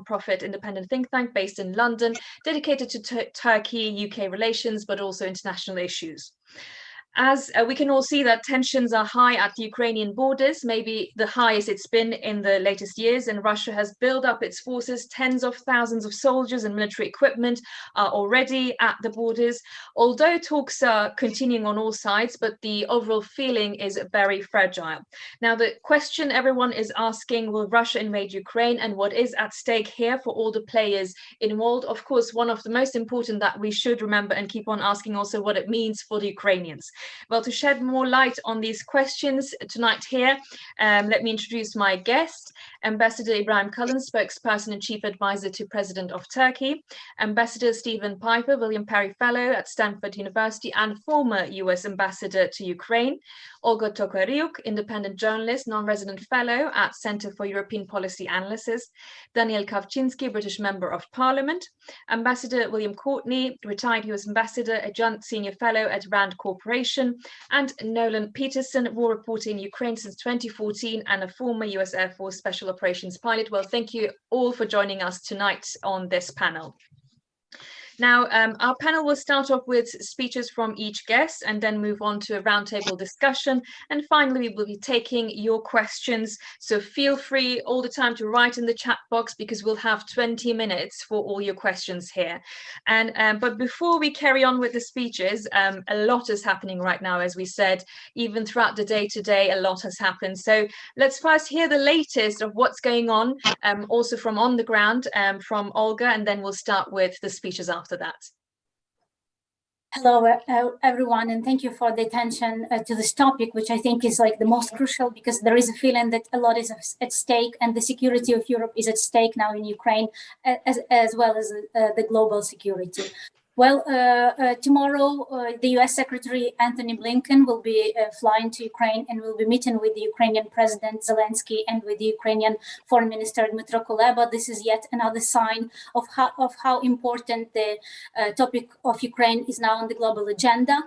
non-profit independent think tank based in London, dedicated to Turkey-UK relations, but also international issues. As we can all see that tensions are high at the Ukrainian borders, maybe the highest it's been in the latest years, and Russia has built up its forces. Tens of thousands of soldiers and military equipment are already at the borders. Although talks are continuing on all sides, but the overall feeling is very fragile. Now, the question everyone is asking, will Russia invade Ukraine, and what is at stake here for all the players involved? Of course, one of the most important that we should remember and keep on asking also what it means for the Ukrainians. Well, to shed more light on these questions tonight here, let me introduce my guest, Ambassador Ibrahim Kalin, Spokesperson and Chief Advisor to President of Turkey, Ambassador Stephen Pifer, William Perry Fellow at Stanford University and former U.S. Ambassador to Ukraine, Olga Tokaryuk, Independent Journalist, Non-Resident Fellow at Center for European Policy Analysis, Daniel Kawczynski, British Member of Parliament, Ambassador William Courtney, retired U.S. Ambassador, Adjunct Senior Fellow at RAND Corporation, and Nolan Peterson, war reporter in Ukraine since 2014 and a former US Air Force Special Operations pilot. Well, thank you all for joining us tonight on this panel. Now, our panel will start off with speeches from each guest and then move on to a roundtable discussion. And finally, we will be taking your questions. So feel free all the time to write in the chat box, because we'll have 20 minutes for all your questions here. And but before we carry on with the speeches, a lot is happening right now, as we said, even throughout the day today, a lot has happened. So let's first hear the latest of what's going on, also from on the ground, from Olga, and then we'll start with the speeches after that. Hello, everyone, and thank you for the attention to this topic, which I think is like the most crucial, because there is a feeling that a lot is at stake, and the security of Europe is at stake now in Ukraine, as well as the global security. Well, tomorrow, the U.S. Secretary Antony Blinken will be flying to Ukraine and will be meeting with the Ukrainian President Zelensky and with the Ukrainian Foreign Minister Dmytro Kuleba. This is yet another sign of how important the topic of Ukraine is now on the global agenda.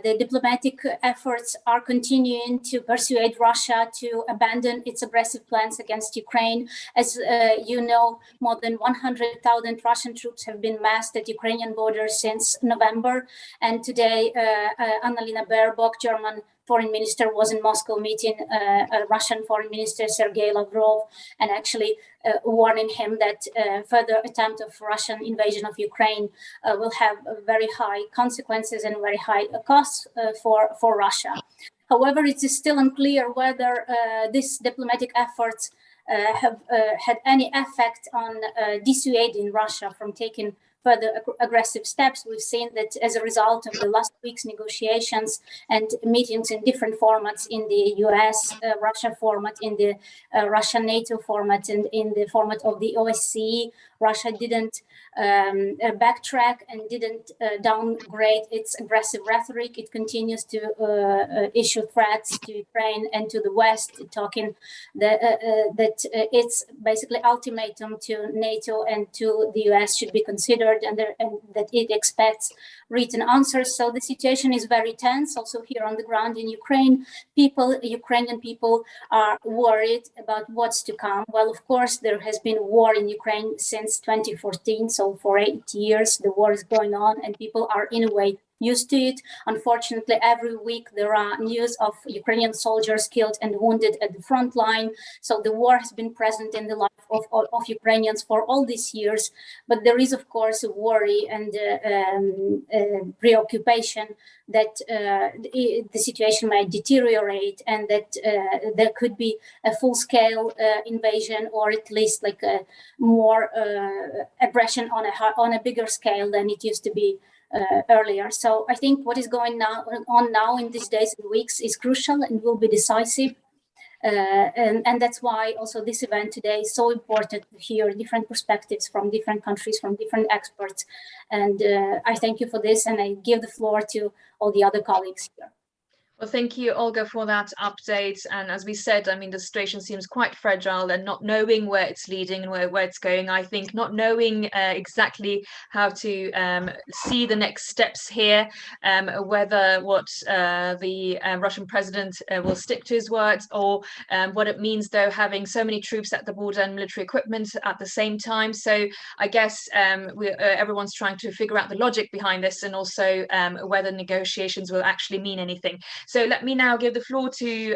The diplomatic efforts are continuing to persuade Russia to abandon its aggressive plans against Ukraine. As you know, more than 100,000 Russian troops have been massed at Ukrainian borders since November. And today, Annalena Baerbock, German Foreign Minister, was in Moscow meeting Russian Foreign Minister Sergei Lavrov, and actually warning him that further attempt of Russian invasion of Ukraine will have very high consequences and very high costs for Russia. However, it is still unclear whether these diplomatic efforts have had any effect on dissuading Russia from taking further aggressive steps. We've seen that as a result of the last week's negotiations and meetings in different formats, in the US-Russia format, in the Russia-NATO format, and in the format of the OSCE, Russia didn't backtrack and didn't downgrade its aggressive rhetoric. It continues to issue threats to Ukraine and to the West, talking that its basically ultimatum to NATO and to the US should be considered, and that it expects written answers. So the situation is very tense. Also here on the ground in Ukraine, Ukrainian people are worried about what's to come. Well, of course, there has been war in Ukraine since 2014. So for 8 years, the war is going on, and people are in a way used to it. Unfortunately, every week there are news of Ukrainian soldiers killed and wounded at the front line. So the war has been present in the life of Ukrainians for all these years. But there is, of course, a worry and preoccupation that the situation might deteriorate, and that there could be a full-scale invasion, or at least like a more aggression on a bigger scale than it used to be earlier. So I think what is going on now in these days and weeks is crucial and will be decisive. And that's why also this event today is so important to hear different perspectives from different countries, from different experts. And I thank you for this, and I give the floor to all the other colleagues here. Well, thank you, Olga, for that update. And as we said, I mean, the situation seems quite fragile, and not knowing where it's leading and where it's going. I think not knowing exactly how to see the next steps here, whether what the Russian president will stick to his words, or what it means, though, having so many troops at the border and military equipment at the same time. So I guess everyone's trying to figure out the logic behind this, and also whether negotiations will actually mean anything. So let me now give the floor to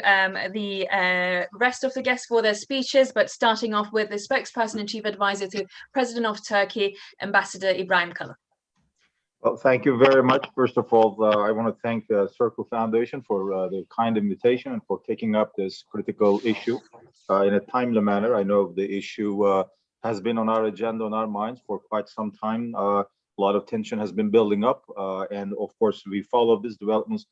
the rest of the guests for their speeches, but starting off with the spokesperson and chief advisor to President of Turkey, Ambassador Ibrahim Kalin. Well, thank you very much. First of all, I want to thank the Circle Foundation for the kind invitation and for taking up this critical issue in a timely manner. I know the issue has been on our agenda, on our minds for quite some time. A lot of tension has been building up, and of course, we follow these developments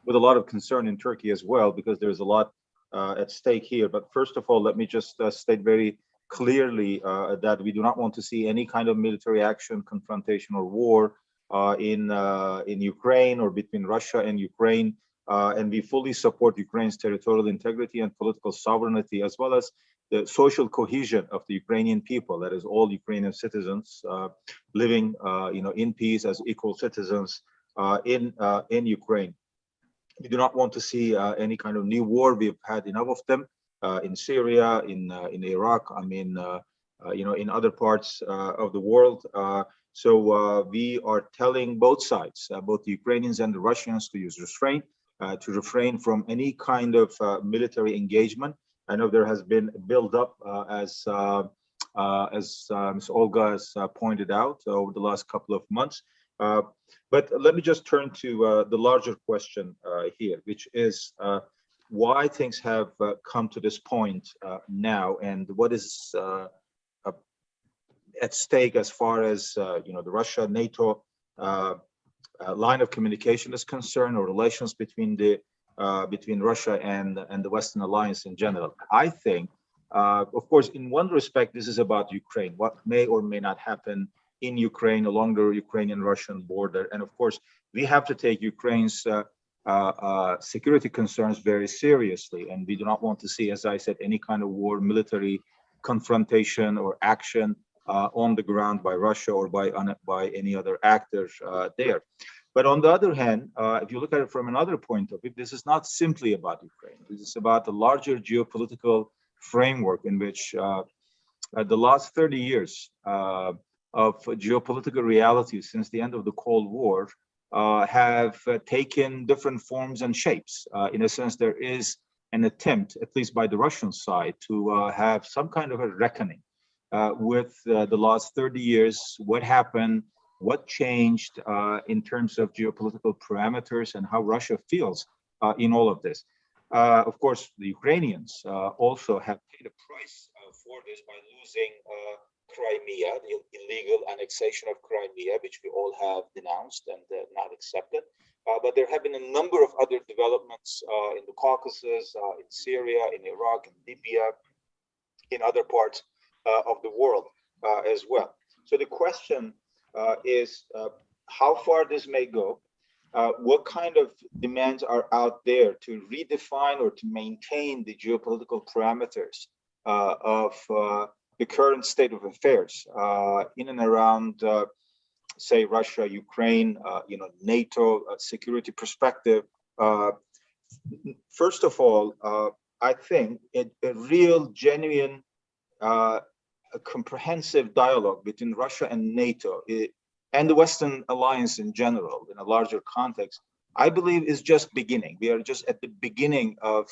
with a lot of concern in Turkey as well, because there's a lot at stake here. But first of all, let me just state very clearly that we do not want to see any kind of military action, confrontation, or war in Ukraine or between Russia and Ukraine. And we fully support Ukraine's territorial integrity and political sovereignty, as well as the social cohesion of the Ukrainian people, that is all Ukrainian citizens living in peace as equal citizens in Ukraine. We do not want to see any kind of new war. We've had enough of them in Syria, in Iraq. I mean, in other parts of the world. So we are telling both sides, both the Ukrainians and the Russians, to use restraint, to refrain from any kind of military engagement. I know there has been a build-up, as Ms. Olga has pointed out over the last couple of months. But let me just turn to the larger question here, which is why things have come to this point now, and what is at stake as far as the Russia-NATO line of communication is concerned, or relations between Russia and the Western alliance in general. I think, of course, in one respect, this is about Ukraine, what may or may not happen in Ukraine along the Ukrainian-Russian border. And of course, we have to take Ukraine's security concerns very seriously. And we do not want to see, as I said, any kind of war, military confrontation or action on the ground by Russia or by any other actors there. But on the other hand, if you look at it from another point of view, this is not simply about Ukraine. This is about the larger geopolitical framework in which the last 30 years of geopolitical reality since the end of the Cold War have taken different forms and shapes. In a sense, there is an attempt, at least by the Russian side, to have some kind of a reckoning with the last 30 years, what happened, what changed in terms of geopolitical parameters, and how Russia feels in all of this. Of course, the Ukrainians also have paid a price for this by losing Crimea, the illegal annexation of Crimea, which we all have denounced and not accepted. But there have been a number of other developments in the Caucasus, in Syria, in Iraq, in Libya, in other parts of the world as well. So the question is how far this may go, what kind of demands are out there to redefine or to maintain the geopolitical parameters of the current state of affairs in and around, say, Russia, Ukraine, NATO security perspective. First of all, I think a real, genuine, a comprehensive dialogue between Russia and NATO and the Western alliance in general, in a larger context, I believe is just beginning. We are just at the beginning of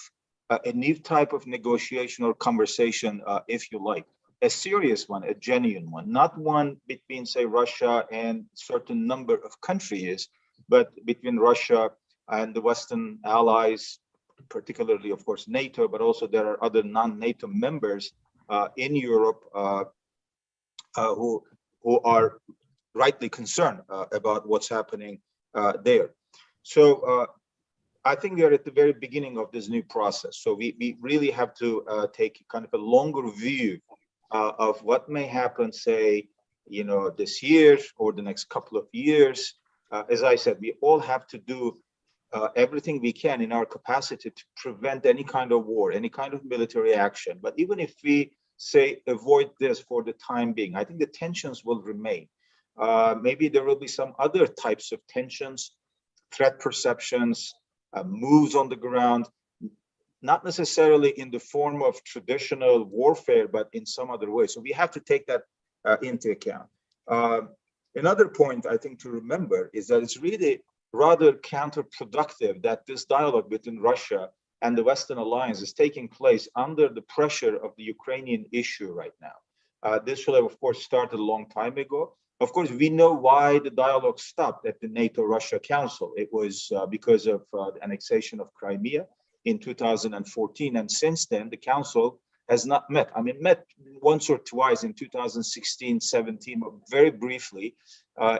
a new type of negotiation or conversation, if you like. A serious one, a genuine one, not one between, say, Russia and a certain number of countries, but between Russia and the Western allies, particularly, of course, NATO, but also there are other non-NATO members in Europe who are rightly concerned about what's happening there. So I think we are at the very beginning of this new process. So we really have to take kind of a longer view of what may happen, say, this year or the next couple of years. As I said, we all have to do everything we can in our capacity to prevent any kind of war, any kind of military action. But even if we say avoid this for the time being, I think the tensions will remain. Maybe there will be some other types of tensions, threat perceptions, moves on the ground, not necessarily in the form of traditional warfare, but in some other way. So we have to take that into account. Another point I think to remember is that it's really rather counterproductive that this dialogue between Russia and the Western alliance is taking place under the pressure of the Ukrainian issue right now. This should have, of course, started a long time ago. Of course, we know why the dialogue stopped at the NATO-Russia Council. It was because of the annexation of Crimea in 2014. And since then, the Council has not met. I mean, met once or twice in 2016, 17, but very briefly.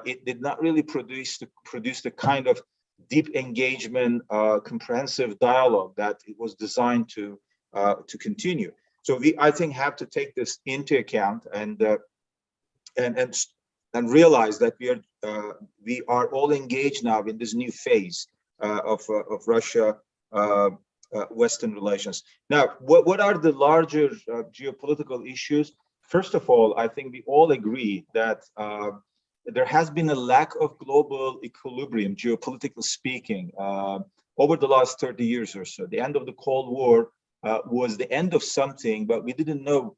It did not really produce the kind of deep engagement, comprehensive dialogue that it was designed to continue. So we, I think, have to take this into account and realize that we are all engaged now in this new phase of Russia Western relations. Now, what are the larger geopolitical issues? First of all, I think we all agree that there has been a lack of global equilibrium, geopolitically speaking, over the last 30 years or so. The end of the Cold War was the end of something, but we didn't know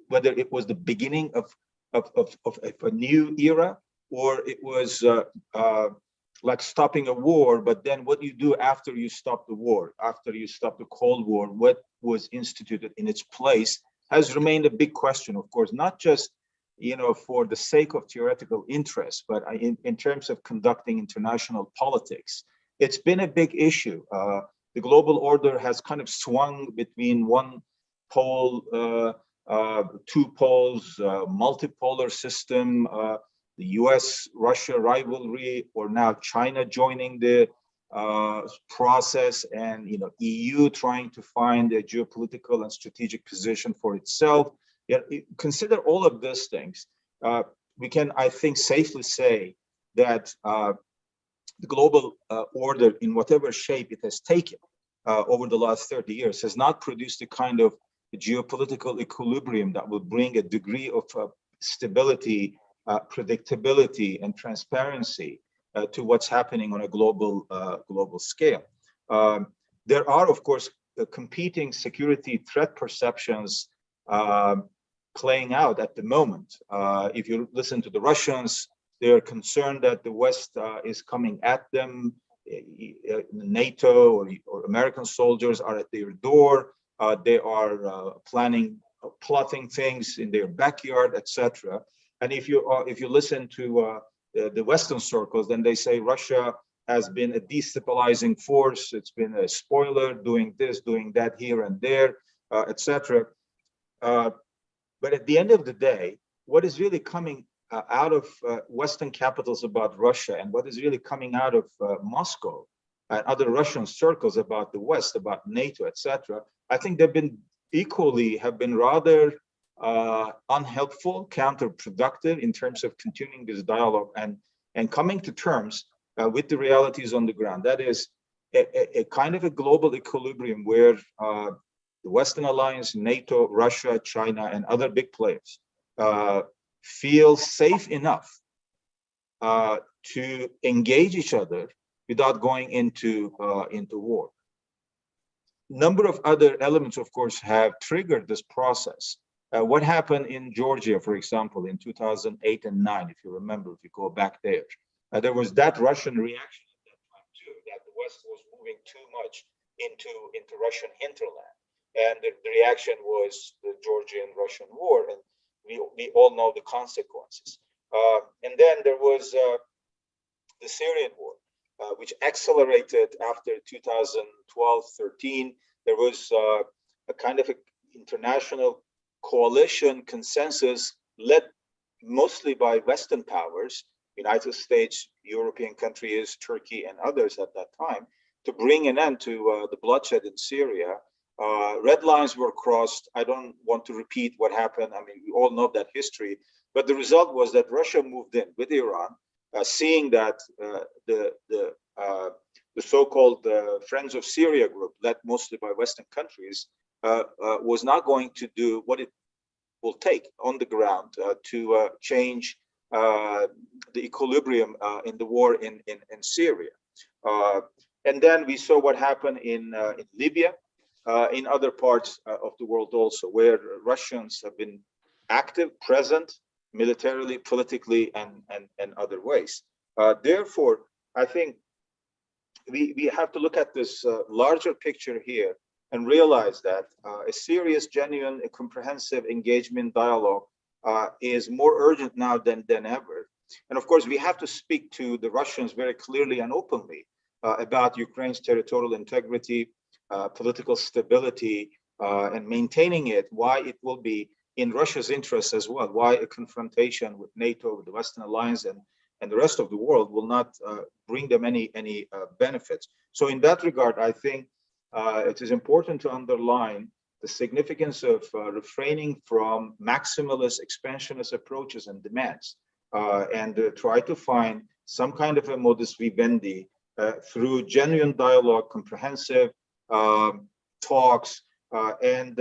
whether it was the beginning of a new era, or it was like stopping a war. But then what you do after you stop the war, after you stop the Cold War, what was instituted in its place has remained a big question, of course, not just for the sake of theoretical interest, but in terms of conducting international politics. It's been a big issue. The global order has kind of swung between one pole, two poles, multipolar system, the U.S.-Russia rivalry, or now China joining the process, and EU trying to find a geopolitical and strategic position for itself. Consider all of these things. We can, I think, safely say that the global order, in whatever shape it has taken over the last 30 years, has not produced the kind of geopolitical equilibrium that will bring a degree of stability, predictability, and transparency to what's happening on a global scale. There are, of course, competing security threat perceptions playing out at the moment. If you listen to the Russians, they are concerned that the West is coming at them. NATO or American soldiers are at their door. They are plotting things in their backyard, etc. And if you listen to the Western circles, then they say Russia has been a destabilizing force. It's been a spoiler, doing this, doing that here and there, etc. But at the end of the day, what is really coming out of Western capitals about Russia, and what is really coming out of Moscow and other Russian circles about the West, about NATO, etc., I think have been rather unhelpful, counterproductive in terms of continuing this dialogue and coming to terms with the realities on the ground. That is a kind of a global equilibrium where the Western alliance, NATO, Russia, China, and other big players feel safe enough to engage each other without going into war. Number of other elements, of course, have triggered this process. What happened in Georgia, for example, in 2008 and 9, if you remember, if you go back there, there was that Russian reaction at that time too, that the West was moving too much into Russian hinterland. And the reaction was the Georgian-Russian war, and we all know the consequences. And then there was the Syrian war, which accelerated after 2012-13. There was a kind of international coalition consensus led mostly by Western powers, United States, European countries, Turkey, and others at that time, to bring an end to the bloodshed in Syria. Red lines were crossed. I don't want to repeat what happened. I mean, we all know that history. But the result was that Russia moved in with Iran, seeing that the the so-called Friends of Syria group, led mostly by Western countries, was not going to do what it will take on the ground to change the equilibrium in the war in Syria. And then we saw what happened in Libya, in other parts of the world also, where Russians have been active, present, militarily, politically, and other ways. Therefore, I think we have to look at this larger picture here and realize that a serious, genuine, comprehensive engagement dialogue is more urgent now than ever. And of course, we have to speak to the Russians very clearly and openly about Ukraine's territorial integrity, political stability, and maintaining it, why it will be in Russia's interest as well, why a confrontation with NATO, with the Western Alliance, and the rest of the world will not bring them any benefits. So in that regard, I think it is important to underline the significance of refraining from maximalist, expansionist approaches and demands, and try to find some kind of a modus vivendi through genuine dialogue, comprehensive talks, and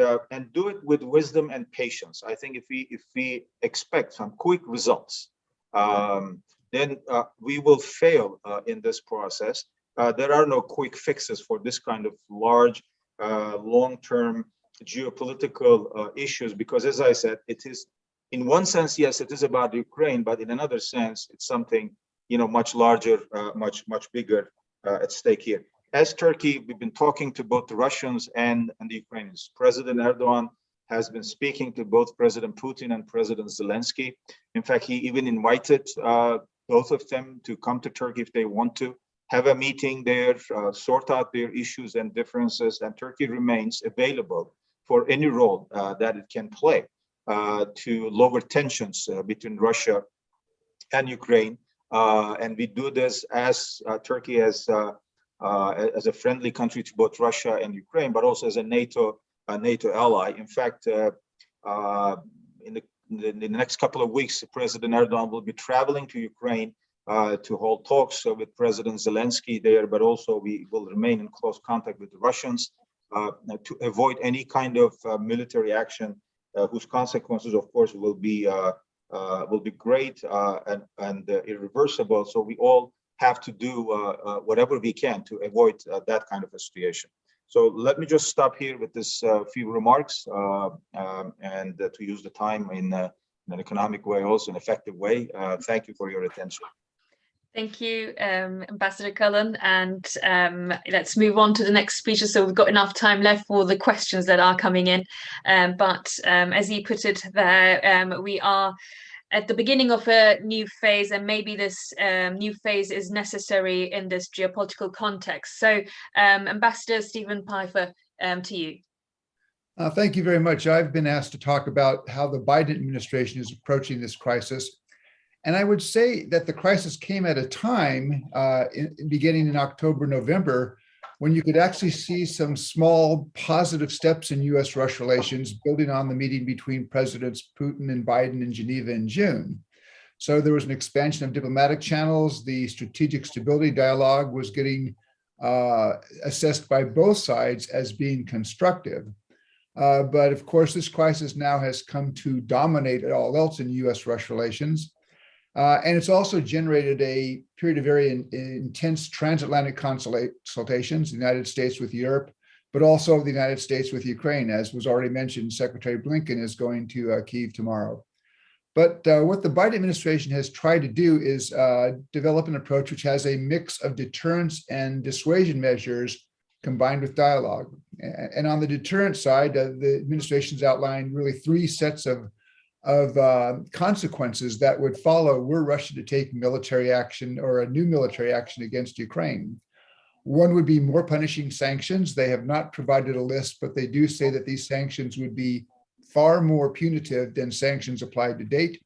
do it with wisdom and patience. I think if we expect some quick results, then we will fail in this process. There are no quick fixes for this kind of large, long-term geopolitical issues, because as I said, it is, in one sense, yes, it is about Ukraine, but in another sense, it's something, much larger, much bigger at stake here. As Turkey, we've been talking to both the Russians and the Ukrainians. President Erdogan has been speaking to both President Putin and President Zelensky. In fact, he even invited both of them to come to Turkey if they want to, have a meeting there, sort out their issues and differences, and Turkey remains available for any role that it can play to lower tensions between Russia and Ukraine. And we do this as Turkey as a friendly country to both Russia and Ukraine, but also as a NATO ally. In fact, in the next couple of weeks, President Erdogan will be traveling to Ukraine to hold talks with President Zelensky there, but also we will remain in close contact with the Russians to avoid any kind of military action whose consequences, of course, will be great and irreversible. So we all have to do whatever we can to avoid that kind of a situation. So let me just stop here with this few remarks and to use the time in an economic way, also an effective way. Thank you for your attention. Thank you, Ambassador Kalin, and let's move on to the next speaker. So we've got enough time left for the questions that are coming in. But as you put it there, we are at the beginning of a new phase, and maybe this new phase is necessary in this geopolitical context. So Ambassador Stephen Pifer, to you. Thank you very much. I've been asked to talk about how the Biden administration is approaching this crisis. And I would say that the crisis came at a time beginning in October, November, when you could actually see some small positive steps in U.S.-Russia relations, building on the meeting between Presidents Putin and Biden in Geneva in June. So there was an expansion of diplomatic channels. The strategic stability dialogue was getting assessed by both sides as being constructive. But of course, this crisis now has come to dominate all else in U.S.-Russia relations. And it's also generated a period of very intense transatlantic consultations, the United States with Europe, but also the United States with Ukraine. As was already mentioned, Secretary Blinken is going to Kyiv tomorrow. But what the Biden administration has tried to do is develop an approach which has a mix of deterrence and dissuasion measures combined with dialogue. And on the deterrent side, the administration's outlined really three sets of consequences that would follow were Russia to take military action or a new military action against Ukraine. One would be more punishing sanctions. They have not provided a list, but they do say that these sanctions would be far more punitive than sanctions applied to date.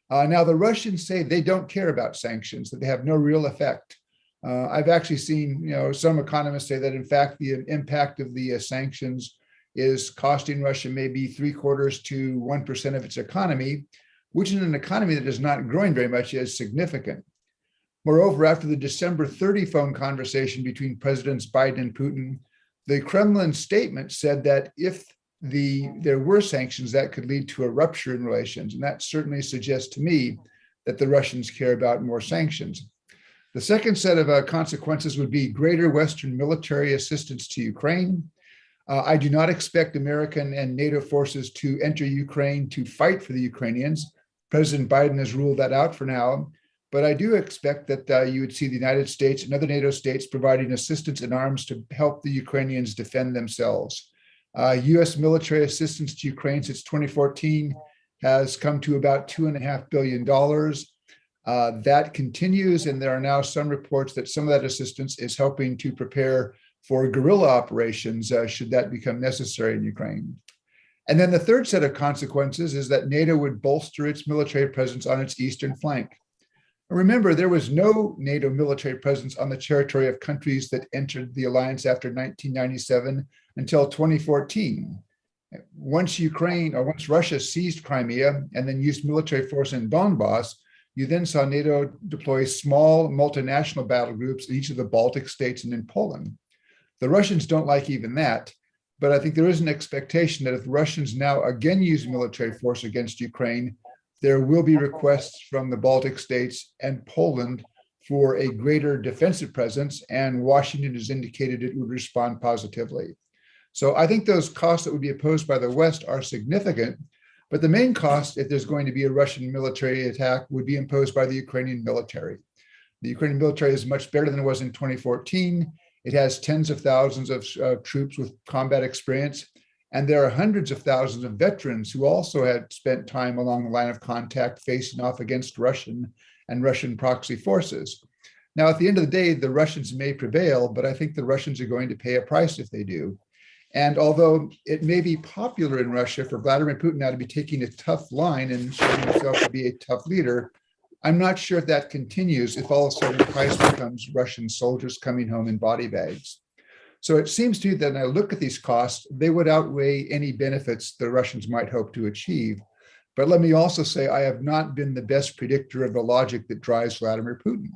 Now, the Russians say they don't care about sanctions, that they have no real effect. I've actually seen, some economists say that, in fact, the impact of the sanctions is costing Russia maybe 0.75% to 1% of its economy, which in an economy that is not growing very much is significant. Moreover, after the December 30 phone conversation between Presidents Biden and Putin, the Kremlin statement said that if there were sanctions, that could lead to a rupture in relations. And that certainly suggests to me that the Russians care about more sanctions. The second set of consequences would be greater Western military assistance to Ukraine. I do not expect American and NATO forces to enter Ukraine to fight for the Ukrainians. President Biden has ruled that out for now. But I do expect that you would see the United States and other NATO states providing assistance in arms to help the Ukrainians defend themselves. U.S. military assistance to Ukraine since 2014 has come to about $2.5 billion. That continues, and there are now some reports that some of that assistance is helping to prepare for guerrilla operations should that become necessary in Ukraine. And then the third set of consequences is that NATO would bolster its military presence on its eastern flank. Remember, there was no NATO military presence on the territory of countries that entered the alliance after 1997 until 2014. Once Russia seized Crimea and then used military force in Donbass, you then saw NATO deploy small multinational battle groups in each of the Baltic states and in Poland. The Russians don't like even that, but I think there is an expectation that if the Russians now again use military force against Ukraine, there will be requests from the Baltic states and Poland for a greater defensive presence, and Washington has indicated it would respond positively. So I think those costs that would be imposed by the West are significant, but the main cost, if there's going to be a Russian military attack, would be imposed by the Ukrainian military. The Ukrainian military is much better than it was in 2014. It has tens of thousands of troops with combat experience. And there are hundreds of thousands of veterans who also had spent time along the line of contact facing off against Russian and Russian proxy forces. Now, at the end of the day, the Russians may prevail, but I think the Russians are going to pay a price if they do. And although it may be popular in Russia for Vladimir Putin now to be taking a tough line and showing himself to be a tough leader, I'm not sure if that continues if all of a sudden the price becomes Russian soldiers coming home in body bags. So it seems to me that when I look at these costs, they would outweigh any benefits the Russians might hope to achieve. But let me also say, I have not been the best predictor of the logic that drives Vladimir Putin.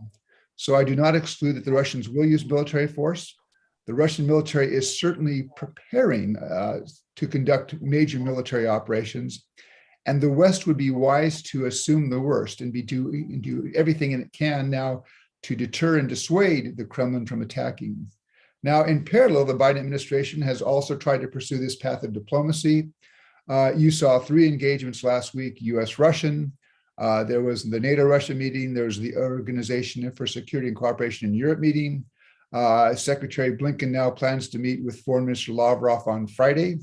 So I do not exclude that the Russians will use military force. The Russian military is certainly preparing to conduct major military operations. And the West would be wise to assume the worst and do everything it can now to deter and dissuade the Kremlin from attacking. Now, in parallel, the Biden administration has also tried to pursue this path of diplomacy. You saw 3 engagements last week, U.S.-Russian. There was the NATO-Russia meeting. There was the Organization for Security and Cooperation in Europe meeting. Secretary Blinken now plans to meet with Foreign Minister Lavrov on Friday.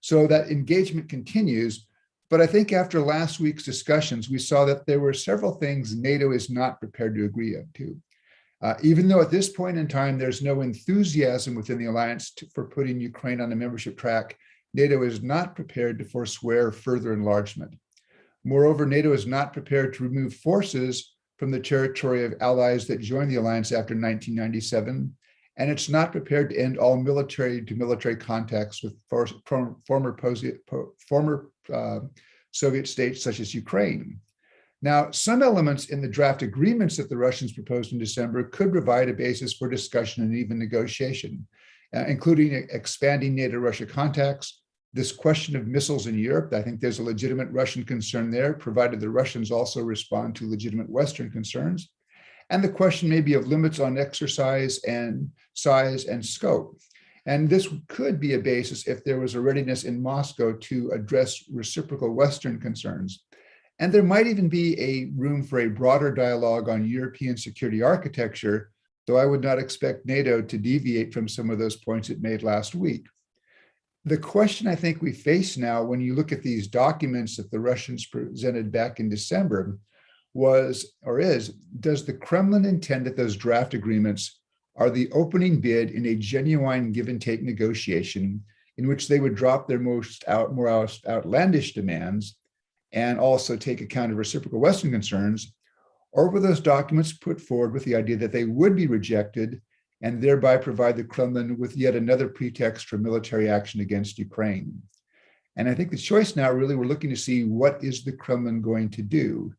So that engagement continues. But I think after last week's discussions, we saw that there were several things NATO is not prepared to agree to. Even though at this point in time, there's no enthusiasm within the alliance for putting Ukraine on a membership track, NATO is not prepared to forswear further enlargement. Moreover, NATO is not prepared to remove forces from the territory of allies that joined the alliance after 1997, and it's not prepared to end all military-to-military contacts with former Soviet states such as Ukraine. Now, some elements in the draft agreements that the Russians proposed in December could provide a basis for discussion and even negotiation, including expanding NATO-Russia contacts, this question of missiles in Europe. I think there's a legitimate Russian concern there, provided the Russians also respond to legitimate Western concerns, and the question maybe of limits on exercise and size and scope. And this could be a basis if there was a readiness in Moscow to address reciprocal Western concerns. And there might even be a room for a broader dialogue on European security architecture, though I would not expect NATO to deviate from some of those points it made last week. The question I think we face now when you look at these documents that the Russians presented back in December was, or is, does the Kremlin intend that those draft agreements are the opening bid in a genuine give and take negotiation in which they would drop their more outlandish demands and also take account of reciprocal Western concerns, or were those documents put forward with the idea that they would be rejected and thereby provide the Kremlin with yet another pretext for military action against Ukraine? And I think the choice now, really, we're looking to see what is the Kremlin going to do.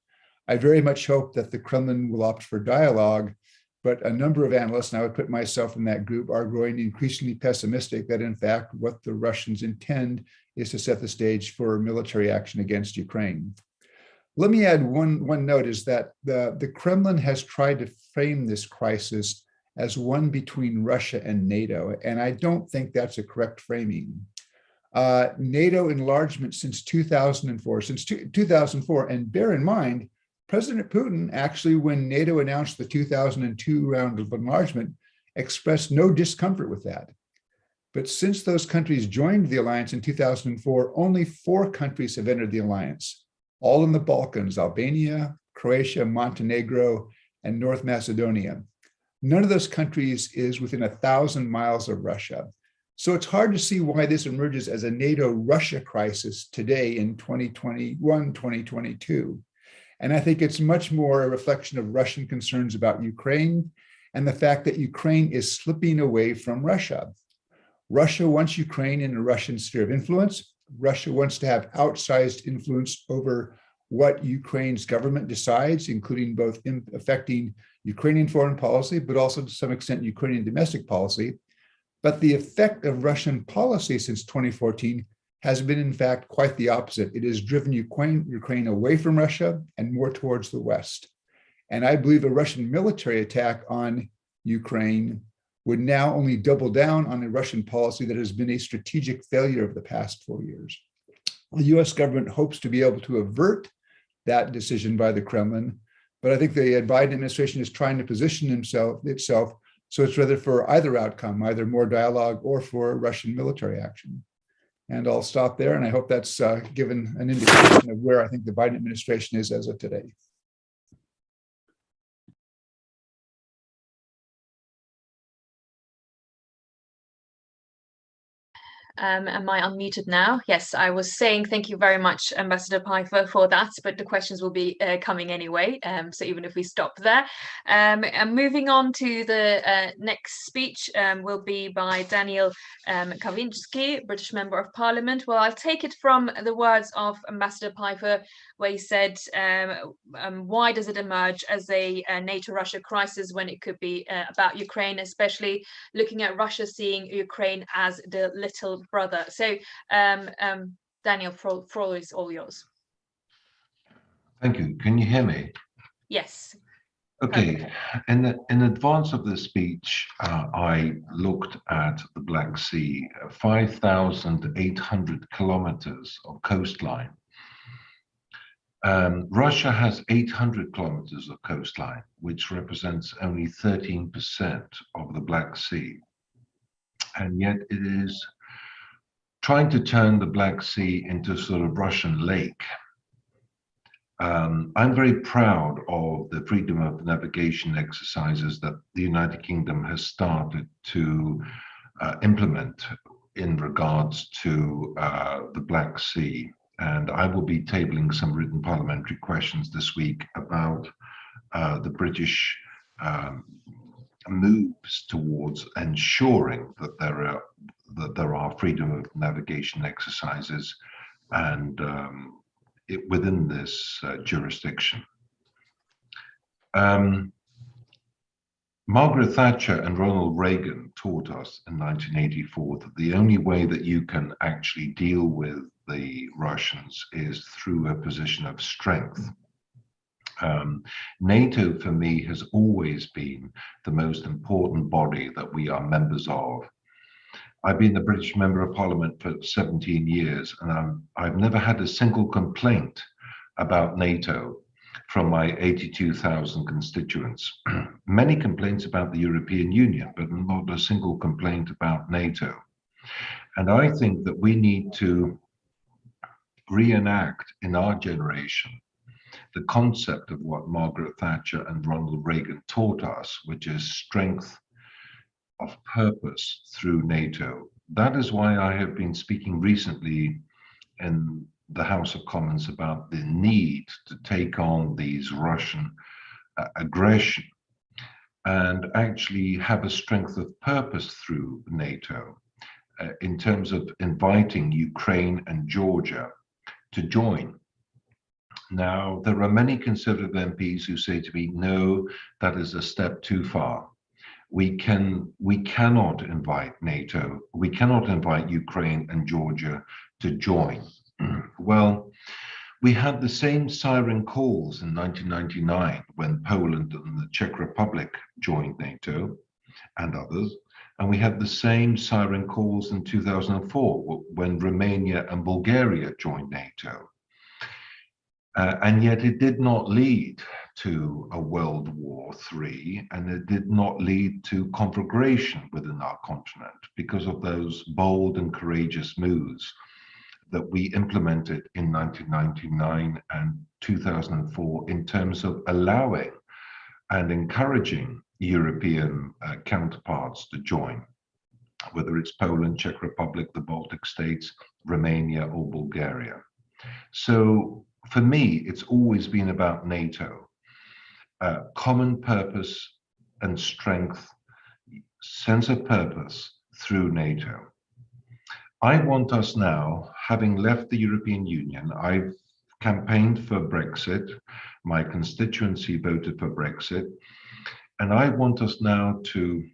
I very much hope that the Kremlin will opt for dialogue, but a number of analysts, and I would put myself in that group, are growing increasingly pessimistic that in fact what the Russians intend is to set the stage for military action against Ukraine. Let me add one note is that the Kremlin has tried to frame this crisis as one between Russia and NATO, and I don't think that's a correct framing. NATO enlargement since 2004, and bear in mind, President Putin actually, when NATO announced the 2002 round of enlargement, expressed no discomfort with that. But since those countries joined the alliance in 2004, only 4 countries have entered the alliance, all in the Balkans: Albania, Croatia, Montenegro, and North Macedonia. None of those countries is within 1,000 miles of Russia. So it's hard to see why this emerges as a NATO-Russia crisis today in 2021, 2022. And I think it's much more a reflection of Russian concerns about Ukraine and the fact that Ukraine is slipping away from Russia. Russia wants Ukraine in a Russian sphere of influence. Russia wants to have outsized influence over what Ukraine's government decides, including both affecting Ukrainian foreign policy, but also to some extent Ukrainian domestic policy. But the effect of Russian policy since 2014 has been, in fact, quite the opposite. It has driven Ukraine away from Russia and more towards the West. And I believe a Russian military attack on Ukraine would now only double down on a Russian policy that has been a strategic failure of the past 4 years. The US government hopes to be able to avert that decision by the Kremlin, but I think the Biden administration is trying to position itself so it's rather for either outcome, either more dialogue or for Russian military action. And I'll stop there, and I hope that's given an indication of where I think the Biden administration is as of today. Am I unmuted now? Yes, I was saying thank you very much, Ambassador Pifer, for that, but the questions will be coming anyway, so even if we stop there. And moving on to the next speech will be by Daniel Kavinsky, British Member of Parliament. Well, I'll take it from the words of Ambassador Pifer, where he said, why does it emerge as a NATO-Russia crisis when it could be about Ukraine, especially looking at Russia seeing Ukraine as the little brother. So, Daniel, floor is all yours. Thank you. Can you hear me? Yes. Okay. In advance of this speech, I looked at the Black Sea, 5,800 kilometers of coastline. Russia has 800 kilometers of coastline, which represents only 13% of the Black Sea. And yet it is trying to turn the Black Sea into sort of Russian lake. I'm very proud of the freedom of navigation exercises that the United Kingdom has started to implement in regards to the Black Sea. And I will be tabling some written parliamentary questions this week about the British moves towards ensuring that there are freedom of navigation exercises and within this jurisdiction. Margaret Thatcher and Ronald Reagan taught us in 1984 that the only way that you can actually deal with the Russians is through a position of strength. NATO for me has always been the most important body that we are members of. I've been the British Member of Parliament for 17 years, and I've never had a single complaint about NATO from my 82,000 constituents. Many complaints about the European Union, but not a single complaint about NATO. And I think that we need to reenact in our generation the concept of what Margaret Thatcher and Ronald Reagan taught us, which is strength of purpose through NATO. That is why I have been speaking recently in the House of Commons about the need to take on these Russian aggression and actually have a strength of purpose through NATO in terms of inviting Ukraine and Georgia to join. Now, there are many Conservative MPs who say to me, no, that is a step too far. We cannot invite NATO. We cannot invite Ukraine and Georgia to join. Well, we had the same siren calls in 1999 when Poland and the Czech Republic joined NATO and others. And we had the same siren calls in 2004 when Romania and Bulgaria joined NATO. And yet it did not lead to a World War III, and it did not lead to conflagration within our continent because of those bold and courageous moves that we implemented in 1999 and 2004 in terms of allowing and encouraging European counterparts to join, whether it's Poland, Czech Republic, the Baltic states, Romania, or Bulgaria. So for me, it's always been about NATO, common purpose and strength, sense of purpose through NATO. I want us now, having left the European Union, I've campaigned for Brexit, my constituency voted for Brexit, and I want us now to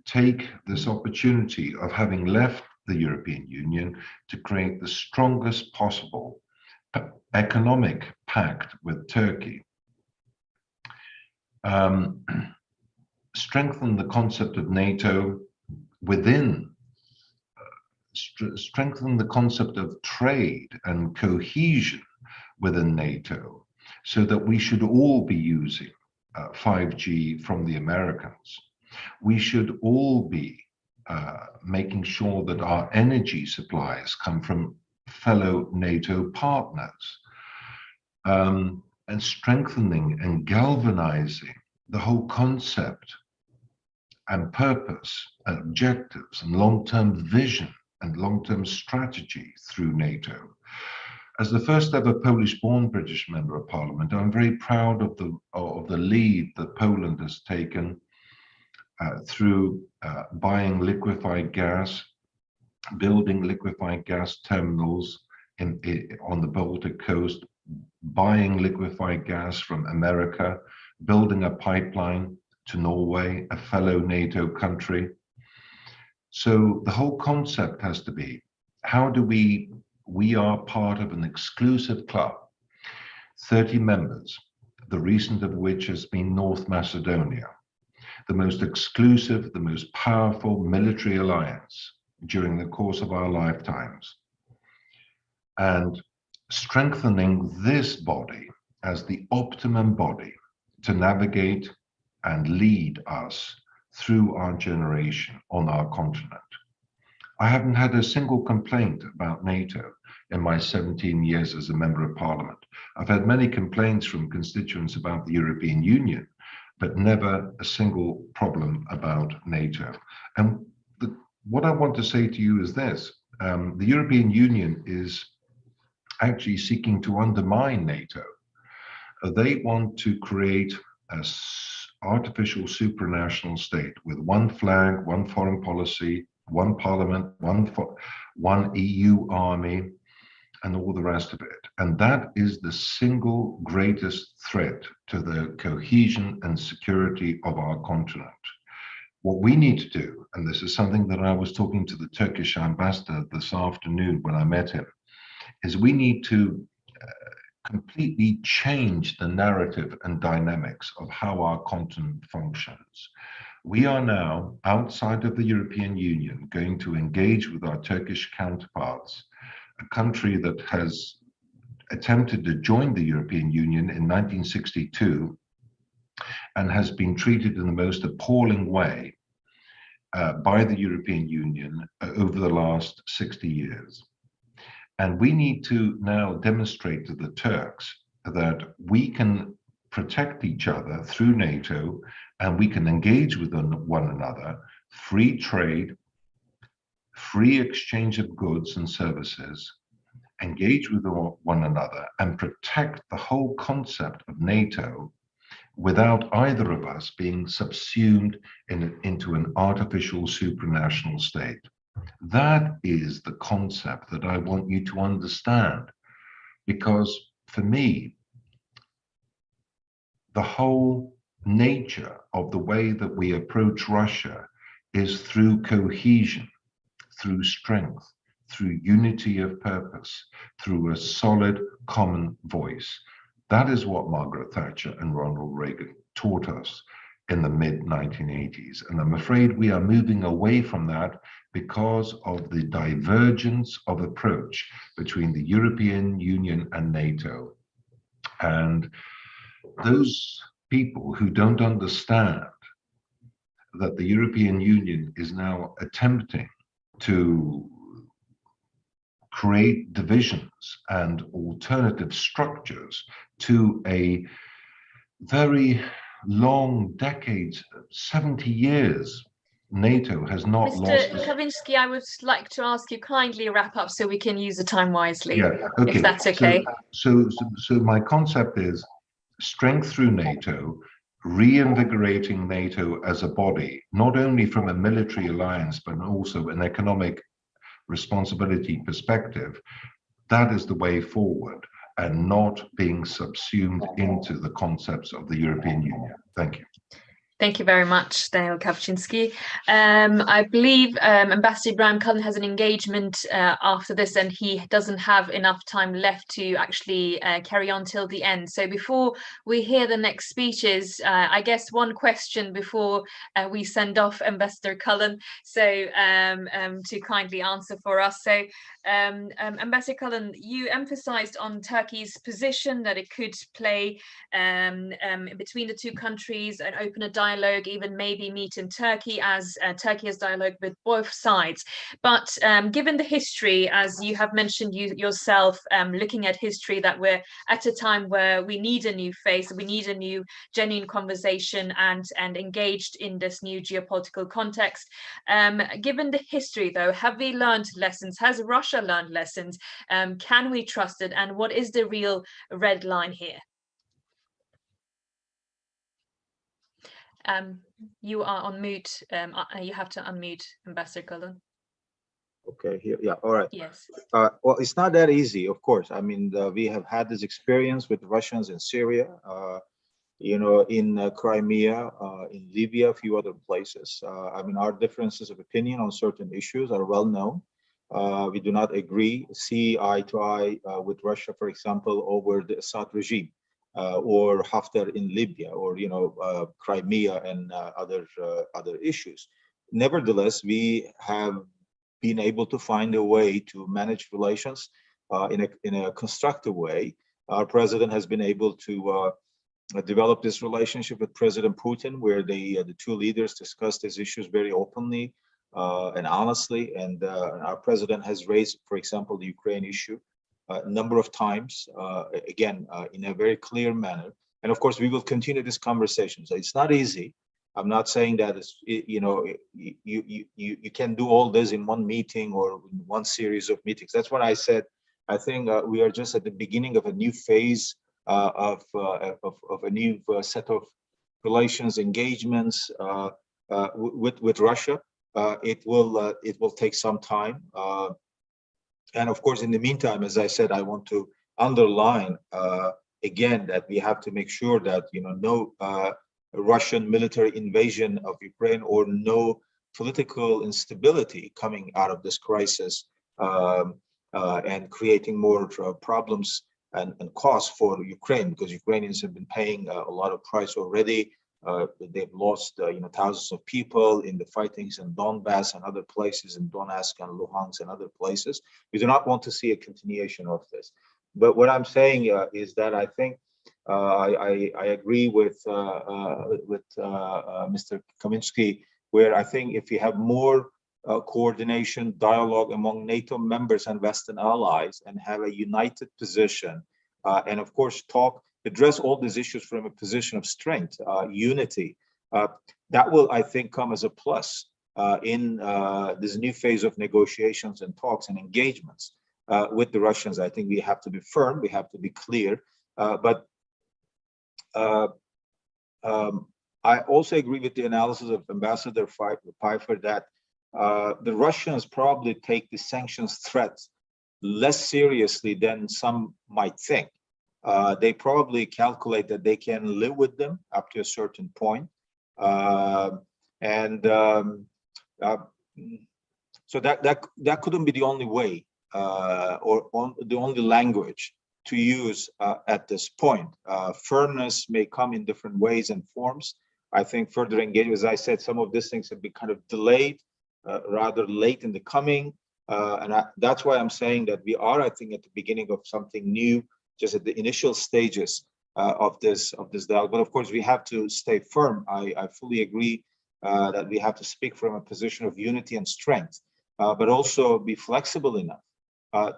take this opportunity of having left the European Union to create the strongest possible economic pact with Turkey, strengthen the concept of NATO within, strengthen the concept of trade and cohesion within NATO, so that we should all be using 5G from the Americans. We should all be making sure that our energy supplies come from fellow NATO partners, and strengthening and galvanizing the whole concept and purpose and objectives and long-term vision and long-term strategy through NATO. As the first ever Polish-born British Member of Parliament, I'm very proud of the lead that Poland has taken through buying liquefied gas, building liquefied gas terminals on the Baltic coast, buying liquefied gas from America, building a pipeline to Norway, a fellow NATO country. So the whole concept has to be, how do we are part of an exclusive club, 30 members, the recent of which has been North Macedonia, the most exclusive, the most powerful military alliance during the course of our lifetimes, and strengthening this body as the optimum body to navigate and lead us through our generation on our continent. I haven't had a single complaint about NATO in my 17 years as a member of parliament. I've had many complaints from constituents about the European Union, but never a single problem about NATO. And what I want to say to you is this: the European Union is actually seeking to undermine NATO. They want to create an artificial supranational state with one flag, one foreign policy, one parliament, one EU army, and all the rest of it. And that is the single greatest threat to the cohesion and security of our continent. What we need to do, and this is something that I was talking to the Turkish ambassador this afternoon when I met him, is we need to completely change the narrative and dynamics of how our continent functions. We are now, outside of the European Union, going to engage with our Turkish counterparts, a country that has attempted to join the European Union in 1962 and has been treated in the most appalling way by the European Union over the last 60 years. And we need to now demonstrate to the Turks that we can protect each other through NATO, and we can engage with one another, free trade, free exchange of goods and services, engage with one another, and protect the whole concept of NATO without either of us being subsumed into an artificial supranational state. That is the concept that I want you to understand, because for me, the whole nature of the way that we approach Russia is through cohesion, through strength, through unity of purpose, through a solid common voice. That is what Margaret Thatcher and Ronald Reagan taught us in the mid-1980s. And I'm afraid we are moving away from that because of the divergence of approach between the European Union and NATO. And those people who don't understand that the European Union is now attempting to create divisions and alternative structures to a very long decades, 70 years, NATO has not lost. Mr. Kavinsky, I would like to ask you kindly wrap up so we can use the time wisely. Yeah, okay. If that's okay. So my concept is strength through NATO, reinvigorating NATO as a body, not only from a military alliance, but also an economic responsibility perspective. That is the way forward, and not being subsumed into the concepts of the European Union. Thank you. Thank you very much, Daniel Kawczynski. I believe Ambassador Ibrahim Kalin has an engagement after this, and he doesn't have enough time left to actually carry on till the end. So before we hear the next speeches, I guess one question before we send off Ambassador Kalin, so to kindly answer for us. So Ambassador Kalin, you emphasized on Turkey's position that it could play between the two countries and open a dialogue, even maybe meet in Turkey, as Turkey has dialogue with both sides. But given the history, as you have mentioned yourself, looking at history, that we're at a time where we need a new face, we need a new genuine conversation and engaged in this new geopolitical context. Given the history, though, have we learned lessons? Has Russia learned lessons? Can we trust it? And what is the real red line here? You are on mute. You have to unmute, Ambassador Kalin. Okay, here, yeah, all right. Yes. Well, it's not that easy, of course. I mean, we have had this experience with Russians in Syria, you know, in Crimea, in Libya, a few other places. I mean, our differences of opinion on certain issues are well known. We do not see eye to eye with Russia, for example, over the Assad regime. Or Haftar in Libya, or Crimea and other issues. Nevertheless, we have been able to find a way to manage relations in a constructive way. Our president has been able to develop this relationship with President Putin, where the two leaders discussed these issues very openly and honestly. And our president has raised, for example, the Ukraine issue a number of times, again, in a very clear manner. And of course, we will continue this conversation. So it's not easy. I'm not saying that you can do all this in one meeting or in one series of meetings. That's what I said. I think we are just at the beginning of a new phase of a new set of relations, engagements with Russia. It will take some time. And of course, in the meantime, as I said, I want to underline again that we have to make sure that no Russian military invasion of Ukraine or no political instability coming out of this crisis and creating more problems and costs for Ukraine, because Ukrainians have been paying a lot of price already. They've lost thousands of people in the fightings in Donbass and other places, in Donetsk and Luhansk and other places. We do not want to see a continuation of this. But what I'm saying is that I think I agree with Mr. Kavinsky, where I think if we have more coordination, dialogue among NATO members and Western allies, and have a united position, and of course address all these issues from a position of strength, unity, that will, I think, come as a plus in this new phase of negotiations and talks and engagements with the Russians. I think we have to be firm, we have to be clear, but I also agree with the analysis of Ambassador Pifer that the Russians probably take the sanctions threat less seriously than some might think. They probably calculate that they can live with them up to a certain point. So that couldn't be the only way the only language to use at this point. Firmness may come in different ways and forms. I think further engagement, as I said, some of these things have been kind of delayed, rather late in the coming. That's why I'm saying that we are, I think, at the beginning of something new, just at the initial stages of this dialogue. But of course, we have to stay firm. I fully agree that we have to speak from a position of unity and strength, but also be flexible enough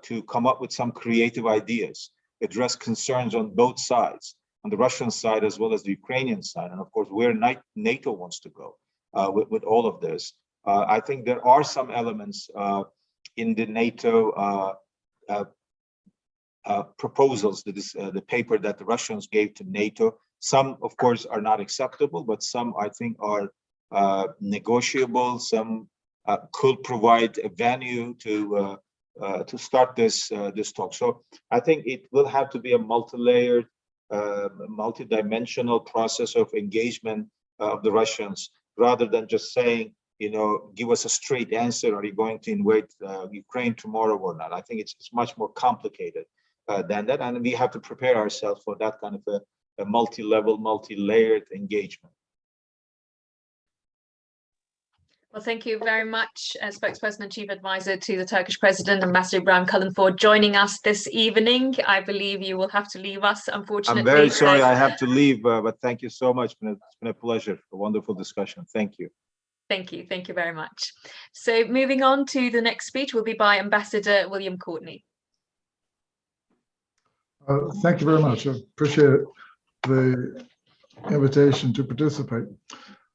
to come up with some creative ideas, address concerns on both sides, on the Russian side as well as the Ukrainian side, and of course where NATO wants to go with all of this. I think there are some elements in the NATO proposals, the paper that the Russians gave to NATO. Some, of course, are not acceptable, but some I think are negotiable. Some could provide a venue to start this talk. So I think it will have to be a multi-layered, multi-dimensional process of engagement of the Russians, rather than just saying, give us a straight answer. Are you going to invade Ukraine tomorrow or not? I think it's much more complicated than that, and we have to prepare ourselves for that kind of a multi-level, multi-layered engagement. Well, thank you very much, Spokesperson and Chief Advisor to the Turkish President, Ambassador Ibrahim Kalin, for joining us this evening. I believe you will have to leave us, unfortunately. I'm very sorry I have to leave, but thank you so much. It's been a pleasure, a wonderful discussion. Thank you. Thank you. Thank you very much. So moving on to the next speech will be by Ambassador William Courtney. Thank you very much. I appreciate the invitation to participate.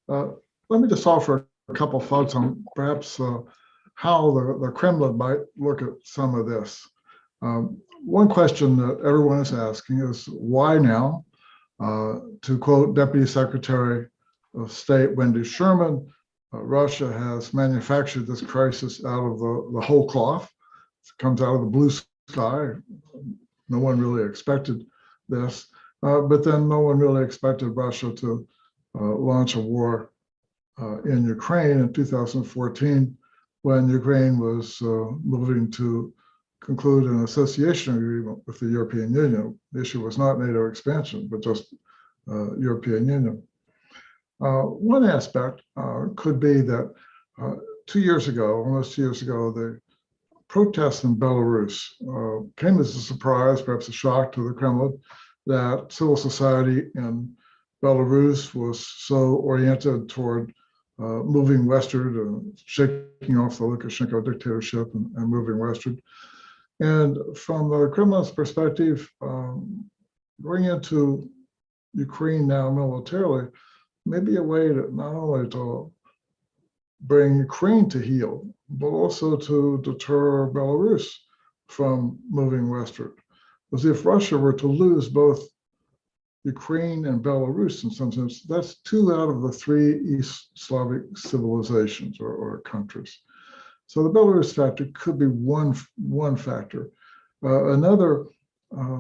Let me just offer a couple of thoughts on perhaps how the Kremlin might look at some of this. One question that everyone is asking is why now? To quote Deputy Secretary of State Wendy Sherman, Russia has manufactured this crisis out of the whole cloth. It comes out of the blue sky. No one really expected this, but then no one really expected Russia to launch a war in Ukraine in 2014, when Ukraine was moving to conclude an association agreement with the European Union. The issue was not NATO expansion, but just European Union. One aspect could be that 2 years ago, almost 2 years ago, the protests in Belarus came as a surprise, perhaps a shock to the Kremlin, that civil society in Belarus was so oriented toward moving westward and shaking off the Lukashenko dictatorship and moving westward. And from the Kremlin's perspective, going into Ukraine now militarily may be a way to not only to bring Ukraine to heel, but also to deter Belarus from moving westward. As if Russia were to lose both Ukraine and Belarus in some sense, that's 2 out of the 3 East Slavic civilizations or countries. So the Belarus factor could be one factor. Another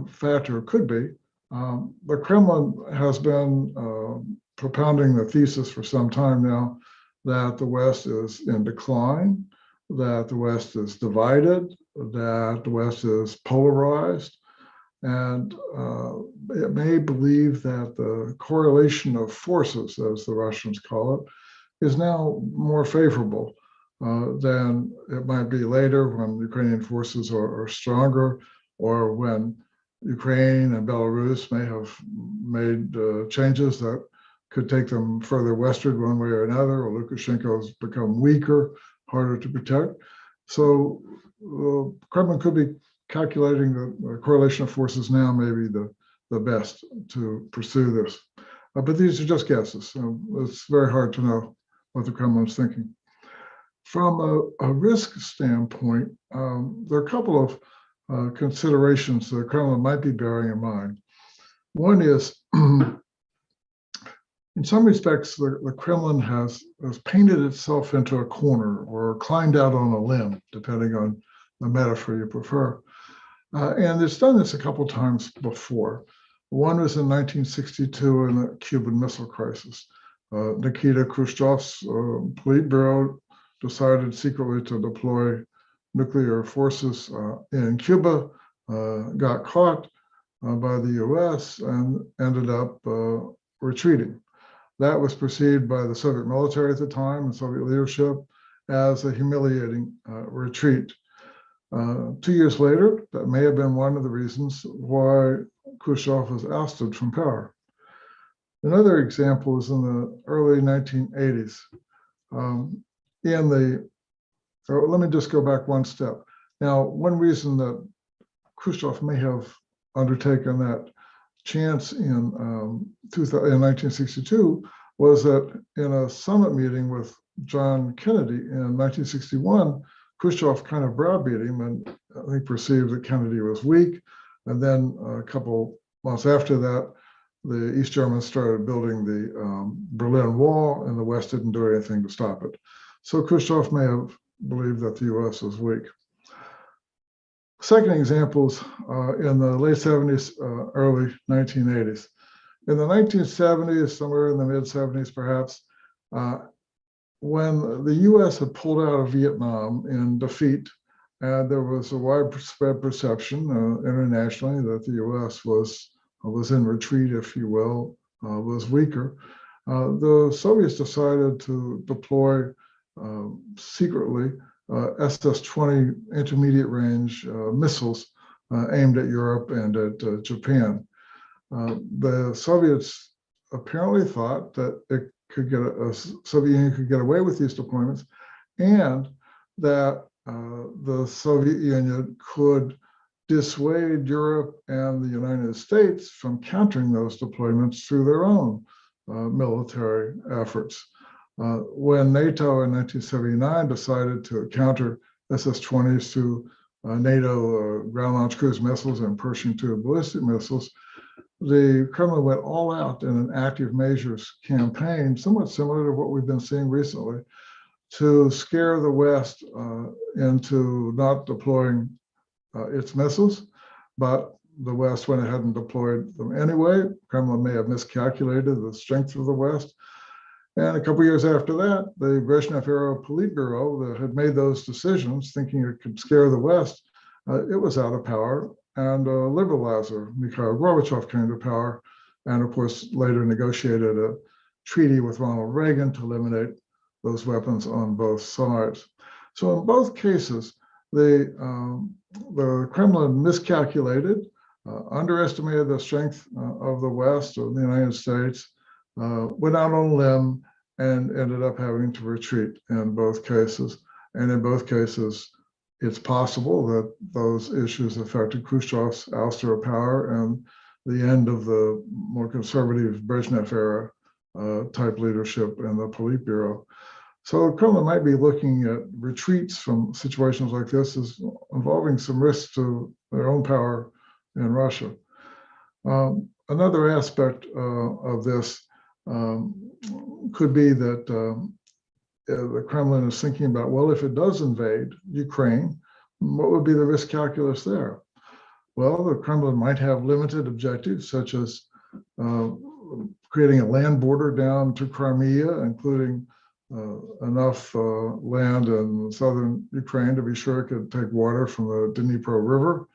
factor could be the Kremlin has been propounding the thesis for some time now that the West is in decline, that the West is divided, that the West is polarized, and it may believe that the correlation of forces, as the Russians call it, is now more favorable than it might be later when Ukrainian forces are stronger, or when Ukraine and Belarus may have made changes that could take them further westward one way or another, or Lukashenko's become weaker, harder to protect. So the Kremlin could be calculating the correlation of forces now may be the best to pursue this. But these are just guesses. So it's very hard to know what the Kremlin's thinking. From a risk standpoint, there are a couple of considerations the Kremlin might be bearing in mind. One is, in some respects, the Kremlin has painted itself into a corner or climbed out on a limb, depending on the metaphor you prefer. And it's done this a couple times before. One was in 1962 in the Cuban Missile Crisis. Nikita Khrushchev's Politburo decided secretly to deploy nuclear forces in Cuba, got caught by the U.S. and ended up retreating. That was perceived by the Soviet military at the time and Soviet leadership as a humiliating retreat. 2 years later, that may have been one of the reasons why Khrushchev was ousted from power. Another example is in the early 1980s. Let me just go back one step. Now, one reason that Khrushchev may have undertaken that chance in 1962 was that in a summit meeting with John Kennedy in 1961, Khrushchev kind of browbeat him, and he perceived that Kennedy was weak. And then a couple months after that, the East Germans started building the Berlin Wall, and the West didn't do anything to stop it. So Khrushchev may have believed that the US was weak. Second example is in the late 70s, early 1980s. In the 1970s, somewhere in the mid 70s perhaps, when the US had pulled out of Vietnam in defeat, and there was a widespread perception internationally that the US was in retreat, if you will, was weaker, the Soviets decided to deploy secretly SS-20 intermediate range missiles aimed at Europe and at Japan. The Soviets apparently thought that Soviet Union could get away with these deployments, and that the Soviet Union could dissuade Europe and the United States from countering those deployments through their own military efforts. When NATO in 1979 decided to counter SS-20s through NATO ground-launched cruise missiles and Pershing II ballistic missiles, the Kremlin went all out in an active measures campaign, somewhat similar to what we've been seeing recently, to scare the West into not deploying its missiles, but the West went ahead and deployed them anyway. Kremlin may have miscalculated the strength of the West. And a couple of years after that, the Brezhnev-era Politburo that had made those decisions, thinking it could scare the West, it was out of power. And a liberalizer, Mikhail Gorbachev, came to power, and of course later negotiated a treaty with Ronald Reagan to eliminate those weapons on both sides. So in both cases, the Kremlin miscalculated, underestimated the strength of the West, of the United States, went out on a limb, and ended up having to retreat in both cases. And in both cases, it's possible that those issues affected Khrushchev's ouster of power and the end of the more conservative Brezhnev era type leadership in the Politburo. So the Kremlin might be looking at retreats from situations like this as involving some risks to their own power in Russia. Another aspect of this could be that the Kremlin is thinking about, well, if it does invade Ukraine, what would be the risk calculus there? Well, the Kremlin might have limited objectives, such as creating a land border down to Crimea, including enough land in southern Ukraine to be sure it could take water from the Dnipro River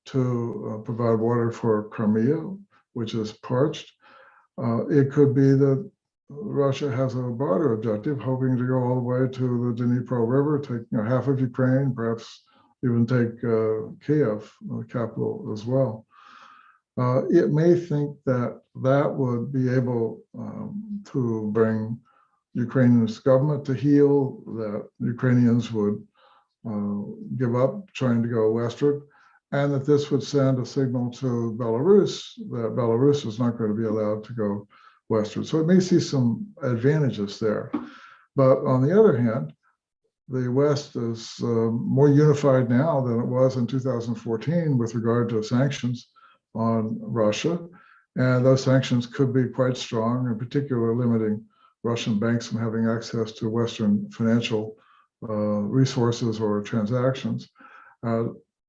to provide water for Crimea, which is parched. It could be that Russia has a broader objective, hoping to go all the way to the Dnipro River, take half of Ukraine, perhaps even take Kiev, the capital, as well. It may think that that would be able to bring Ukraine's government to heel, that Ukrainians would give up trying to go westward, and that this would send a signal to Belarus that Belarus is not going to be allowed to go westward. So it may see some advantages there. But on the other hand, the West is more unified now than it was in 2014 with regard to sanctions on Russia. And those sanctions could be quite strong, in particular limiting Russian banks from having access to Western financial resources or transactions.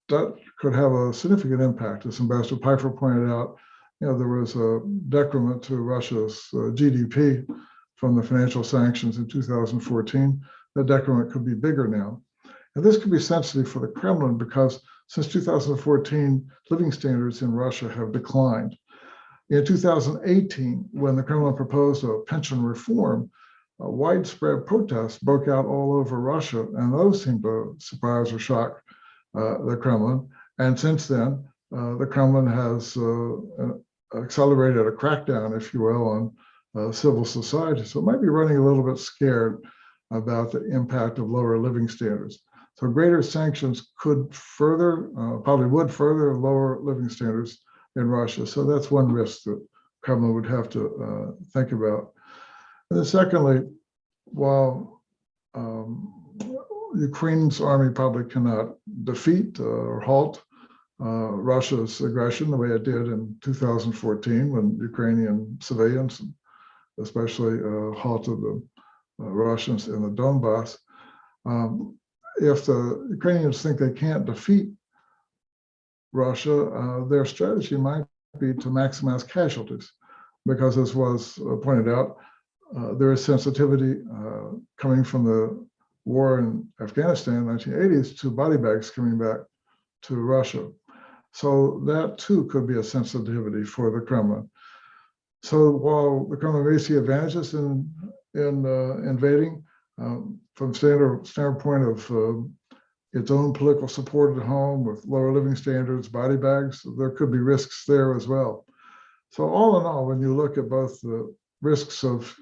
that could have a significant impact. As Ambassador Pifer pointed out, there was a decrement to Russia's GDP from the financial sanctions in 2014. That decrement could be bigger now. And this could be sensitive for the Kremlin because since 2014, living standards in Russia have declined. In 2018, when the Kremlin proposed a pension reform, widespread protests broke out all over Russia, and those seemed to surprise or shock the Kremlin. And since then, the Kremlin has accelerated a crackdown, if you will, on civil society. So it might be running a little bit scared about the impact of lower living standards. So greater sanctions could further, probably would further lower living standards in Russia. So that's one risk that Kremlin would have to think about. And then secondly, while Ukraine's army probably cannot defeat or halt Russia's aggression the way it did in 2014 when Ukrainian civilians, especially halted the Russians in the Donbass. If the Ukrainians think they can't defeat Russia, their strategy might be to maximize casualties, because as was pointed out, there is sensitivity coming from the war in Afghanistan in the 1980s to body bags coming back to Russia. So that too could be a sensitivity for the Kremlin. So while the Kremlin may see advantages in invading, from standpoint of its own political support at home with lower living standards, body bags, there could be risks there as well. So all in all, when you look at both the risks of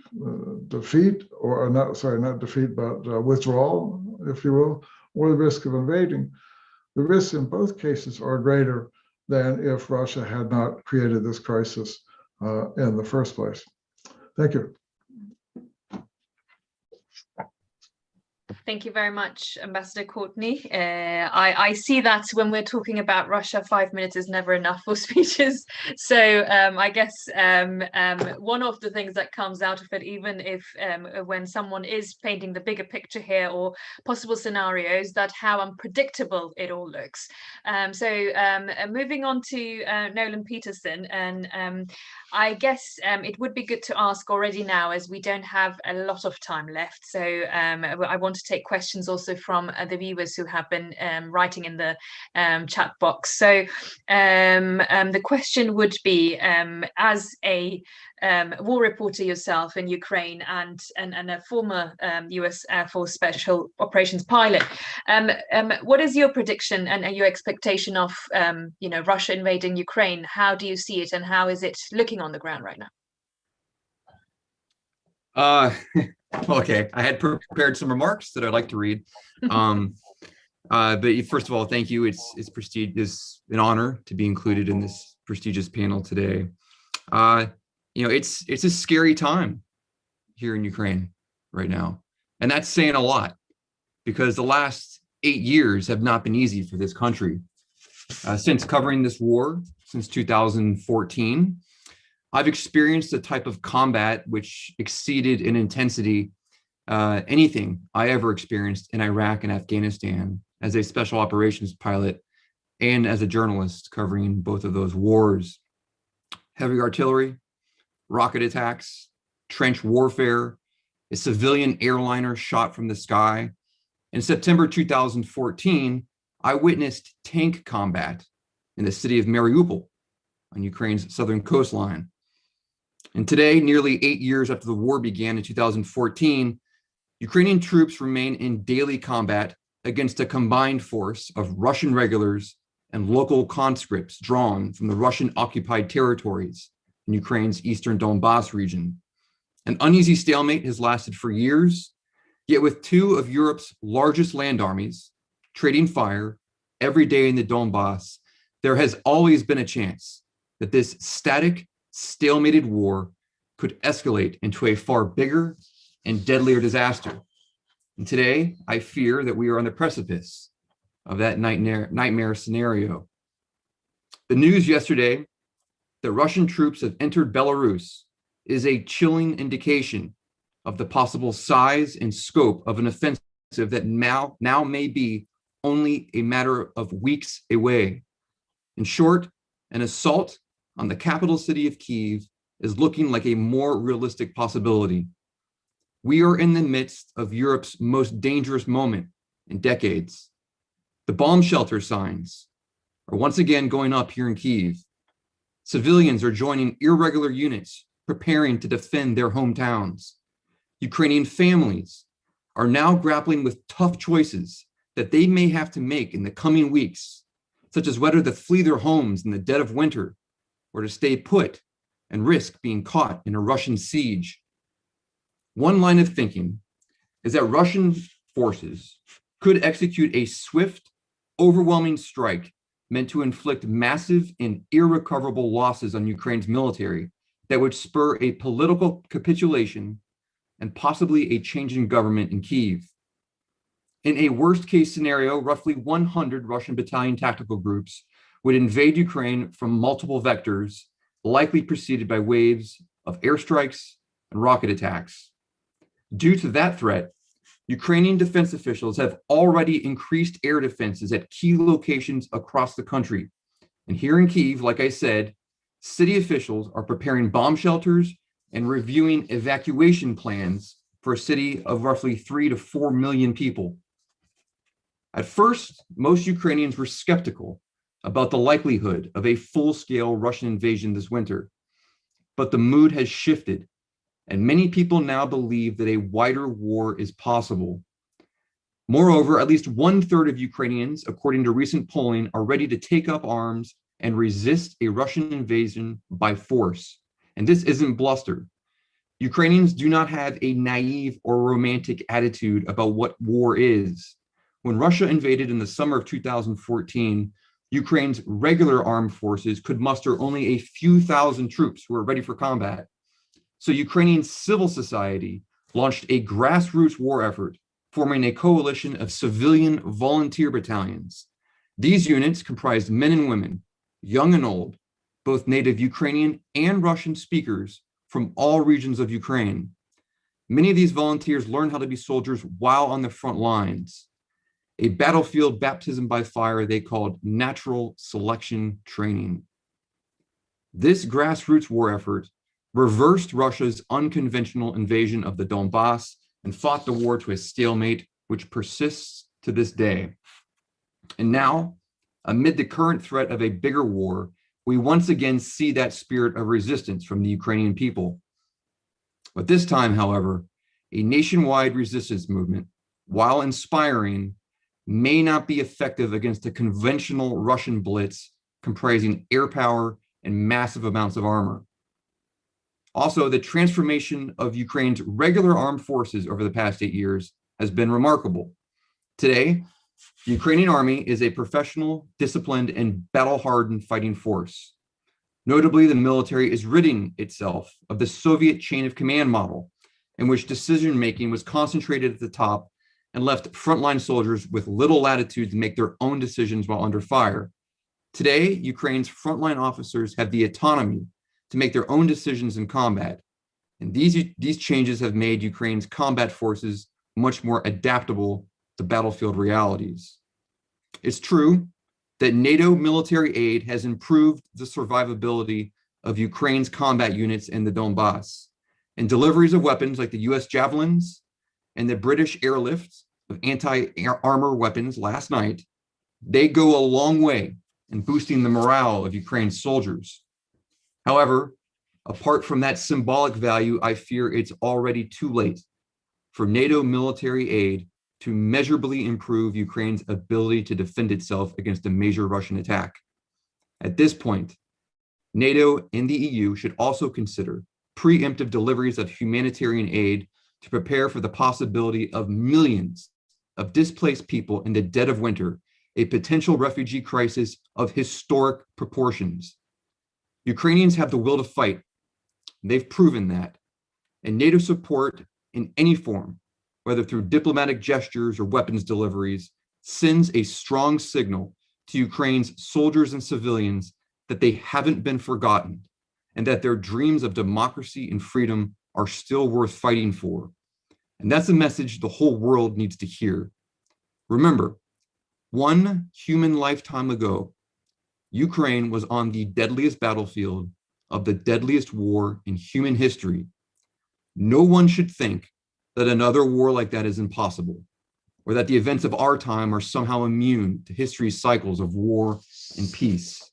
defeat, or not defeat, but withdrawal, if you will, or the risk of invading, the risks in both cases are greater than if Russia had not created this crisis in the first place. Thank you. Thank you very much, Ambassador Courtney. I see that when we're talking about Russia, 5 minutes is never enough for speeches. So I guess one of the things that comes out of it, even if when someone is painting the bigger picture here or possible scenarios, that how unpredictable it all looks. Moving on to Nolan Peterson, and I guess it would be good to ask already now, as we don't have a lot of time left. So I want to take questions also from the viewers who have been writing in the chat box. So the question would be, as a war reporter yourself in Ukraine and a former US Air Force Special Operations pilot, what is your prediction and your expectation of Russia invading Ukraine? How do you see it, and how is it looking on the ground right now? Okay, I had prepared some remarks that I'd like to read. But first of all, thank you. It's an honor to be included in this prestigious panel today. It's a scary time here in Ukraine right now, and that's saying a lot, because the last 8 years have not been easy for this country. Since covering this war since 2014, I've experienced a type of combat which exceeded in intensity anything I ever experienced in Iraq and Afghanistan as a special operations pilot and as a journalist covering both of those wars. Heavy artillery, rocket attacks, trench warfare, a civilian airliner shot from the sky. In September 2014, I witnessed tank combat in the city of Mariupol on Ukraine's southern coastline. And today, nearly 8 years after the war began in 2014, Ukrainian troops remain in daily combat against a combined force of Russian regulars and local conscripts drawn from the Russian-occupied territories in Ukraine's eastern Donbass region. An uneasy stalemate has lasted for years, yet with two of Europe's largest land armies trading fire every day in the Donbass, there has always been a chance that this static, stalemated war could escalate into a far bigger and deadlier disaster. And today, I fear that we are on the precipice of that nightmare scenario. The news yesterday that Russian troops have entered Belarus is a chilling indication of the possible size and scope of an offensive that now may be only a matter of weeks away. In short, an assault on the capital city of Kyiv is looking like a more realistic possibility. We are in the midst of Europe's most dangerous moment in decades. The bomb shelter signs are once again going up here in Kyiv. Civilians are joining irregular units, preparing to defend their hometowns. Ukrainian families are now grappling with tough choices that they may have to make in the coming weeks, such as whether to flee their homes in the dead of winter or to stay put and risk being caught in a Russian siege. One line of thinking is that Russian forces could execute a swift, overwhelming strike meant to inflict massive and irrecoverable losses on Ukraine's military that would spur a political capitulation and possibly a change in government in Kyiv. In a worst-case scenario, roughly 100 Russian battalion tactical groups would invade Ukraine from multiple vectors, likely preceded by waves of airstrikes and rocket attacks. Due to that threat, Ukrainian defense officials have already increased air defenses at key locations across the country. And here in Kyiv, like I said, city officials are preparing bomb shelters and reviewing evacuation plans for a city of roughly 3 to 4 million people. At first, most Ukrainians were skeptical about the likelihood of a full-scale Russian invasion this winter, but the mood has shifted, and many people now believe that a wider war is possible. Moreover, at least 1/3 of Ukrainians, according to recent polling, are ready to take up arms and resist a Russian invasion by force. And this isn't bluster. Ukrainians do not have a naive or romantic attitude about what war is. When Russia invaded in the summer of 2014, Ukraine's regular armed forces could muster only a few thousand troops who were ready for combat. So Ukrainian civil society launched a grassroots war effort, forming a coalition of civilian volunteer battalions. These units comprised men and women, young and old, both native Ukrainian and Russian speakers from all regions of Ukraine. Many of these volunteers learned how to be soldiers while on the front lines, a battlefield baptism by fire they called natural selection training. This grassroots war effort reversed Russia's unconventional invasion of the Donbass and fought the war to a stalemate, which persists to this day. And now, amid the current threat of a bigger war, we once again see that spirit of resistance from the Ukrainian people. But this time, however, a nationwide resistance movement, while inspiring, may not be effective against a conventional Russian blitz comprising air power and massive amounts of armor. Also, the transformation of Ukraine's regular armed forces over the past 8 years has been remarkable. Today, the Ukrainian army is a professional, disciplined, and battle-hardened fighting force. Notably, the military is ridding itself of the Soviet chain of command model, in which decision-making was concentrated at the top and left frontline soldiers with little latitude to make their own decisions while under fire. Today, Ukraine's frontline officers have the autonomy to make their own decisions in combat. And these changes have made Ukraine's combat forces much more adaptable to battlefield realities. It's true that NATO military aid has improved the survivability of Ukraine's combat units in the Donbass, and deliveries of weapons like the U.S. Javelins and the British airlift of anti-armor weapons last night, they go a long way in boosting the morale of Ukraine's soldiers. However, apart from that symbolic value, I fear it's already too late for NATO military aid to measurably improve Ukraine's ability to defend itself against a major Russian attack. At this point, NATO and the EU should also consider preemptive deliveries of humanitarian aid to prepare for the possibility of millions of displaced people in the dead of winter, a potential refugee crisis of historic proportions. Ukrainians have the will to fight. They've proven that. And NATO support in any form, whether through diplomatic gestures or weapons deliveries, sends a strong signal to Ukraine's soldiers and civilians that they haven't been forgotten and that their dreams of democracy and freedom are still worth fighting for. And that's a message the whole world needs to hear. Remember, 1 human lifetime ago, Ukraine was on the deadliest battlefield of the deadliest war in human history. No one should think that another war like that is impossible, or that the events of our time are somehow immune to history's cycles of war and peace.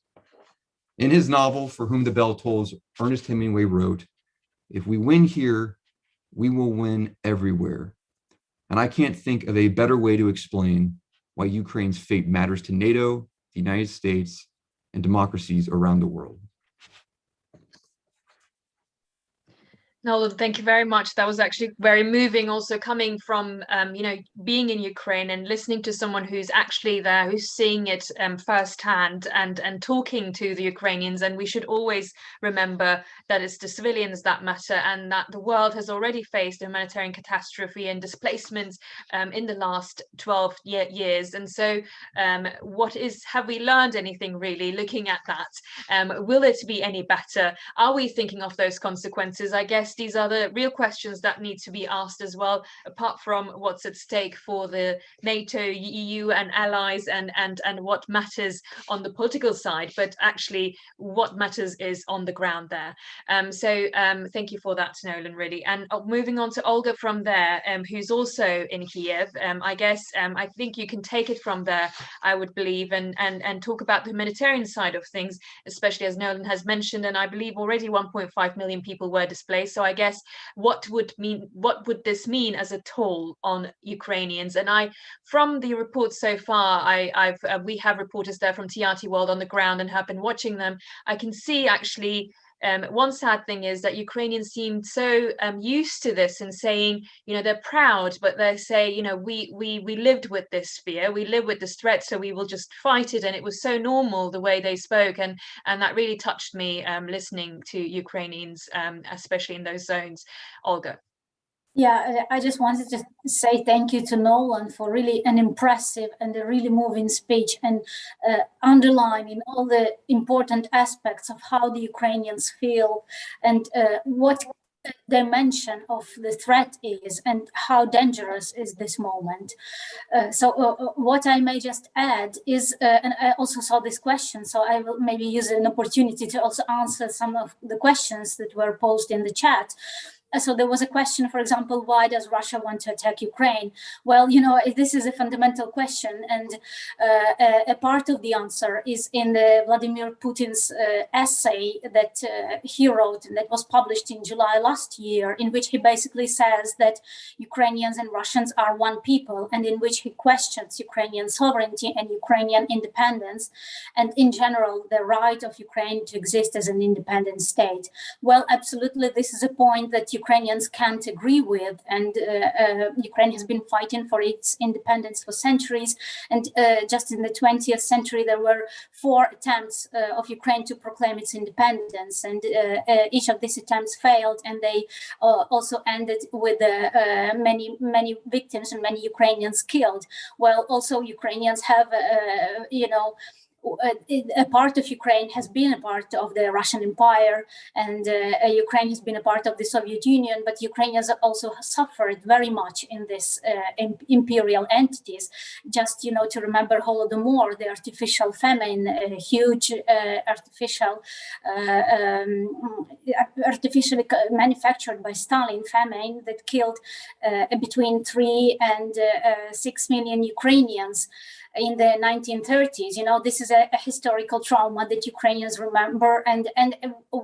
In his novel, For Whom the Bell Tolls, Ernest Hemingway wrote, "If we win here, we will win everywhere." And I can't think of a better way to explain why Ukraine's fate matters to NATO, the United States, and democracies around the world. Nolan, thank you very much. That was actually very moving, also coming from, being in Ukraine and listening to someone who's actually there, who's seeing it firsthand and talking to the Ukrainians. And we should always remember that it's the civilians that matter, and that the world has already faced a humanitarian catastrophe and displacement in the last 12 years. And so have we learned anything really looking at that? Will it be any better? Are we thinking of those consequences? I guess these are the real questions that need to be asked as well, apart from what's at stake for the NATO, EU and allies, and what matters on the political side, but actually what matters is on the ground there. Thank you for that, Nolan, really. And moving on to Olga from there, who's also in Kiev. I guess I think you can take it from there, I would believe, and talk about the humanitarian side of things, especially as Nolan has mentioned, and I believe already 1.5 million people were displaced. So I guess what would this mean as a toll on Ukrainians? And from the reports so far, we have reporters there from TRT World on the ground and have been watching them. I can see actually one sad thing is that Ukrainians seem so used to this and saying, they're proud, but they say, we lived with this fear, we live with this threat, so we will just fight it. And it was so normal the way they spoke, and that really touched me listening to Ukrainians, especially in those zones. Olga. Yeah, I just wanted to say thank you to Nolan for really an impressive and a really moving speech, and underlining all the important aspects of how the Ukrainians feel and what dimension of the threat is and how dangerous is this moment. What I may just add is, and I also saw this question, so I will maybe use an opportunity to also answer some of the questions that were posed in the chat. So there was a question, for example, why does Russia want to attack Ukraine? Well, this is a fundamental question, and a part of the answer is in the Vladimir Putin's essay that he wrote and that was published in July last year, in which he basically says that Ukrainians and Russians are one people, and in which he questions Ukrainian sovereignty and Ukrainian independence, and in general, the right of Ukraine to exist as an independent state. Well, absolutely, this is a point that Ukrainians can't agree with, and Ukraine has been fighting for its independence for centuries, and just in the 20th century there were 4 attempts of Ukraine to proclaim its independence, and each of these attempts failed, and they also ended with many victims and many Ukrainians killed. Well, also Ukrainians have a part of Ukraine has been a part of the Russian Empire, and Ukraine has been a part of the Soviet Union, but Ukrainians also suffered very much in this imperial entities. Just, to remember Holodomor, the artificial famine, huge artificially manufactured by Stalin famine that killed between 3 and 6 million Ukrainians in the 1930s. This is a historical trauma that Ukrainians remember, and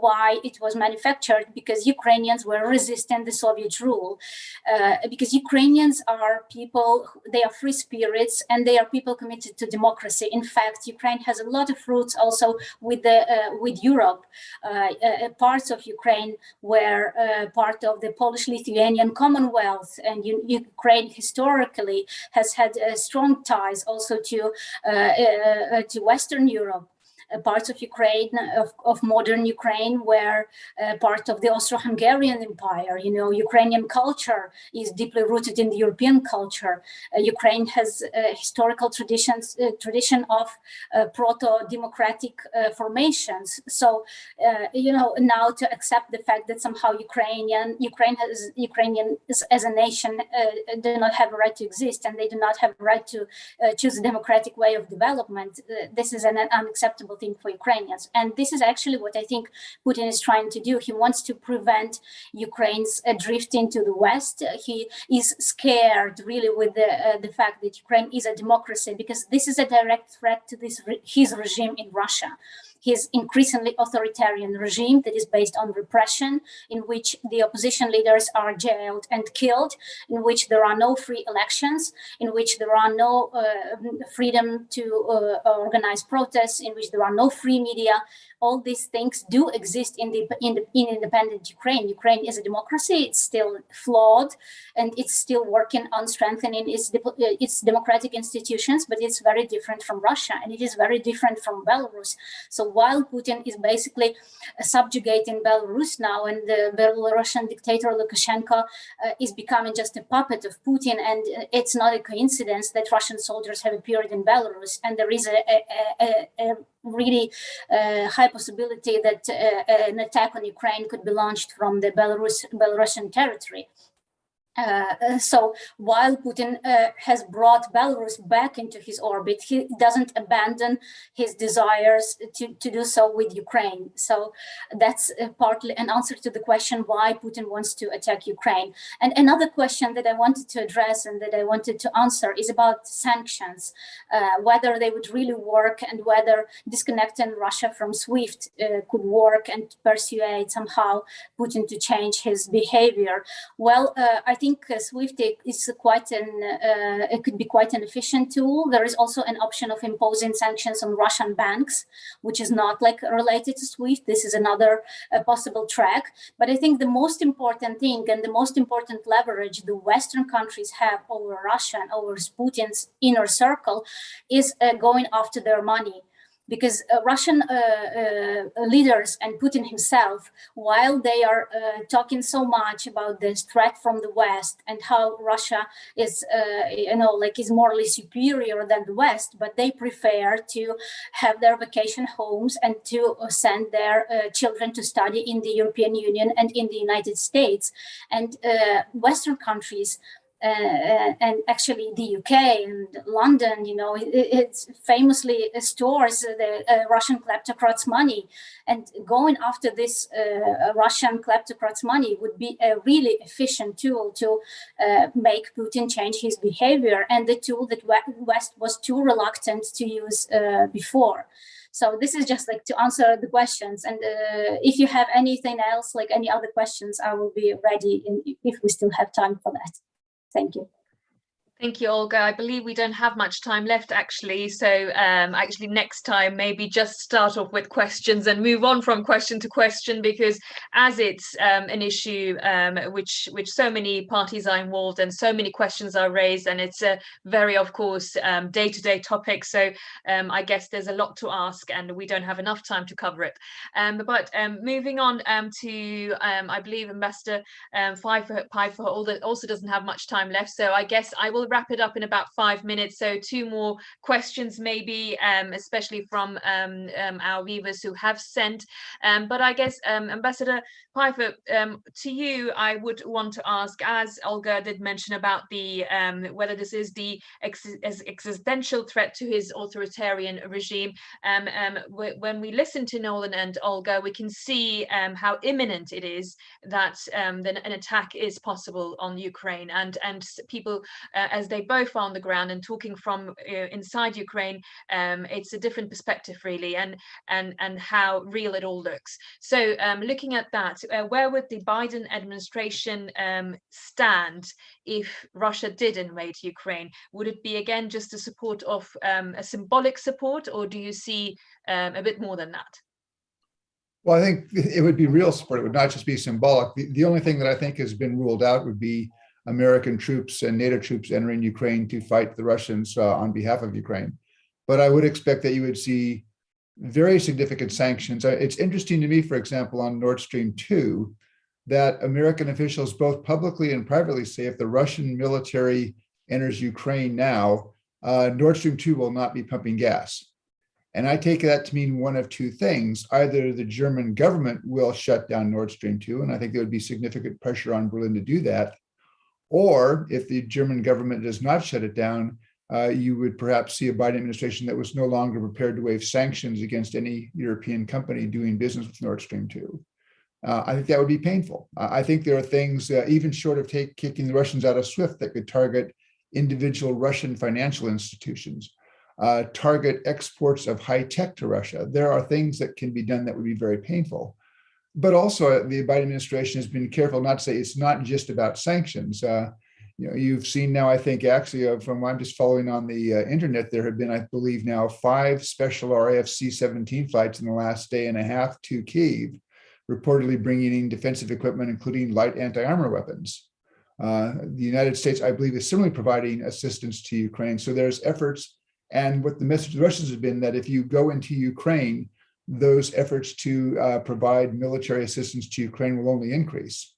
why it was manufactured, because Ukrainians were resisting the Soviet rule, because Ukrainians are people, they are free spirits, and they are people committed to democracy. In fact, Ukraine has a lot of roots also with Europe. Parts of Ukraine were part of the Polish-Lithuanian Commonwealth, and Ukraine historically has had strong ties also to Western Europe. parts of Ukraine, of modern Ukraine, were part of the Austro-Hungarian Empire. You know, Ukrainian culture is deeply rooted in the European culture. Ukraine has historical tradition of proto-democratic formations. So, you know, now to accept the fact that somehow Ukrainians as a nation do not have a right to exist, and they do not have a right to choose a democratic way of development, this is an unacceptable thing for Ukrainians. And this is actually what I think Putin is trying to do. He wants to prevent Ukraine's drift into the West. He is scared really with the fact that Ukraine is a democracy, because this is a direct threat to his regime in Russia. His increasingly authoritarian regime that is based on repression, in which the opposition leaders are jailed and killed, in which there are no free elections, in which there are no freedom to organize protests, in which there are no free media. All these things do exist in independent Ukraine. Ukraine is a democracy. It's still flawed, and it's still working on strengthening its democratic institutions, but it's very different from Russia, and it is very different from Belarus. So while Putin is basically subjugating Belarus now, and the Belarusian dictator Lukashenko is becoming just a puppet of Putin, and it's not a coincidence that Russian soldiers have appeared in Belarus, and there is a really high possibility that an attack on Ukraine could be launched from the Belarusian territory. So while Putin has brought Belarus back into his orbit, he doesn't abandon his desires to do so with Ukraine. So that's partly an answer to the question why Putin wants to attack Ukraine. And another question that I wanted to address and that I wanted to answer is about sanctions, whether they would really work, and whether disconnecting Russia from SWIFT could work and persuade somehow Putin to change his behavior. Well, I think SWIFT is it could be quite an efficient tool. There is also an option of imposing sanctions on Russian banks, which is not like related to SWIFT. This is another possible track. But I think the most important thing and the most important leverage the Western countries have over Russia and over Putin's inner circle is going after their money. Because Russian leaders and Putin himself, while they are talking so much about this threat from the West and how Russia is, is morally superior than the West, but they prefer to have their vacation homes and to send their children to study in the European Union and in the United States. And Western countries, and actually the UK and London, it's famously stores the Russian kleptocrats' money. And going after this Russian kleptocrats' money would be a really efficient tool to make Putin change his behavior, and the tool that West was too reluctant to use before. So this is just like to answer the questions. And if you have anything else, like any other questions, I will be ready if we still have time for that. Thank you. Thank you, Olga. I believe we don't have much time left, actually. So actually next time, maybe just start off with questions and move on from question to question, because as it's an issue which so many parties are involved and so many questions are raised, and it's a very, of course, day-to-day topic. So I guess there's a lot to ask and we don't have enough time to cover it. But moving on to, I believe Ambassador Pifer also doesn't have much time left. So I guess I will wrap it up in about 5 minutes. So 2 more questions maybe, especially from our viewers who have sent. But I guess, Ambassador Pifer, to you, I would want to ask, as Olga did mention about the whether this is the existential threat to his authoritarian regime. When we listen to Nolan and Olga, we can see how imminent it is that an attack is possible on Ukraine, and people, as they both are on the ground and talking from inside Ukraine, it's a different perspective really, and how real it all looks. So looking at that, where would the Biden administration stand if Russia did invade Ukraine? Would it be again just a support of a symbolic support, or do you see a bit more than that? Well, I think it would be real support. It would not just be symbolic. The only thing that I think has been ruled out would be American troops and NATO troops entering Ukraine to fight the Russians on behalf of Ukraine. But I would expect that you would see very significant sanctions. It's interesting to me, for example, on Nord Stream 2, that American officials both publicly and privately say if the Russian military enters Ukraine now, Nord Stream 2 will not be pumping gas. And I take that to mean one of two things. Either the German government will shut down Nord Stream 2, and I think there would be significant pressure on Berlin to do that. Or if the German government does not shut it down, you would perhaps see a Biden administration that was no longer prepared to waive sanctions against any European company doing business with Nord Stream 2. I think that would be painful. I think there are things, even short of kicking the Russians out of SWIFT, that could target individual Russian financial institutions, target exports of high tech to Russia. There are things that can be done that would be very painful. But also, the Biden administration has been careful not to say it's not just about sanctions. You've seen now, I think, actually, from what I'm just following on the internet, there have been, I believe now, 5 special RAF C-17 flights in the last day and a half to Kyiv, reportedly bringing in defensive equipment, including light anti-armor weapons. The United States, I believe, is similarly providing assistance to Ukraine. So there's efforts. And what the message of the Russians has been that if you go into Ukraine, those efforts to provide military assistance to Ukraine will only increase.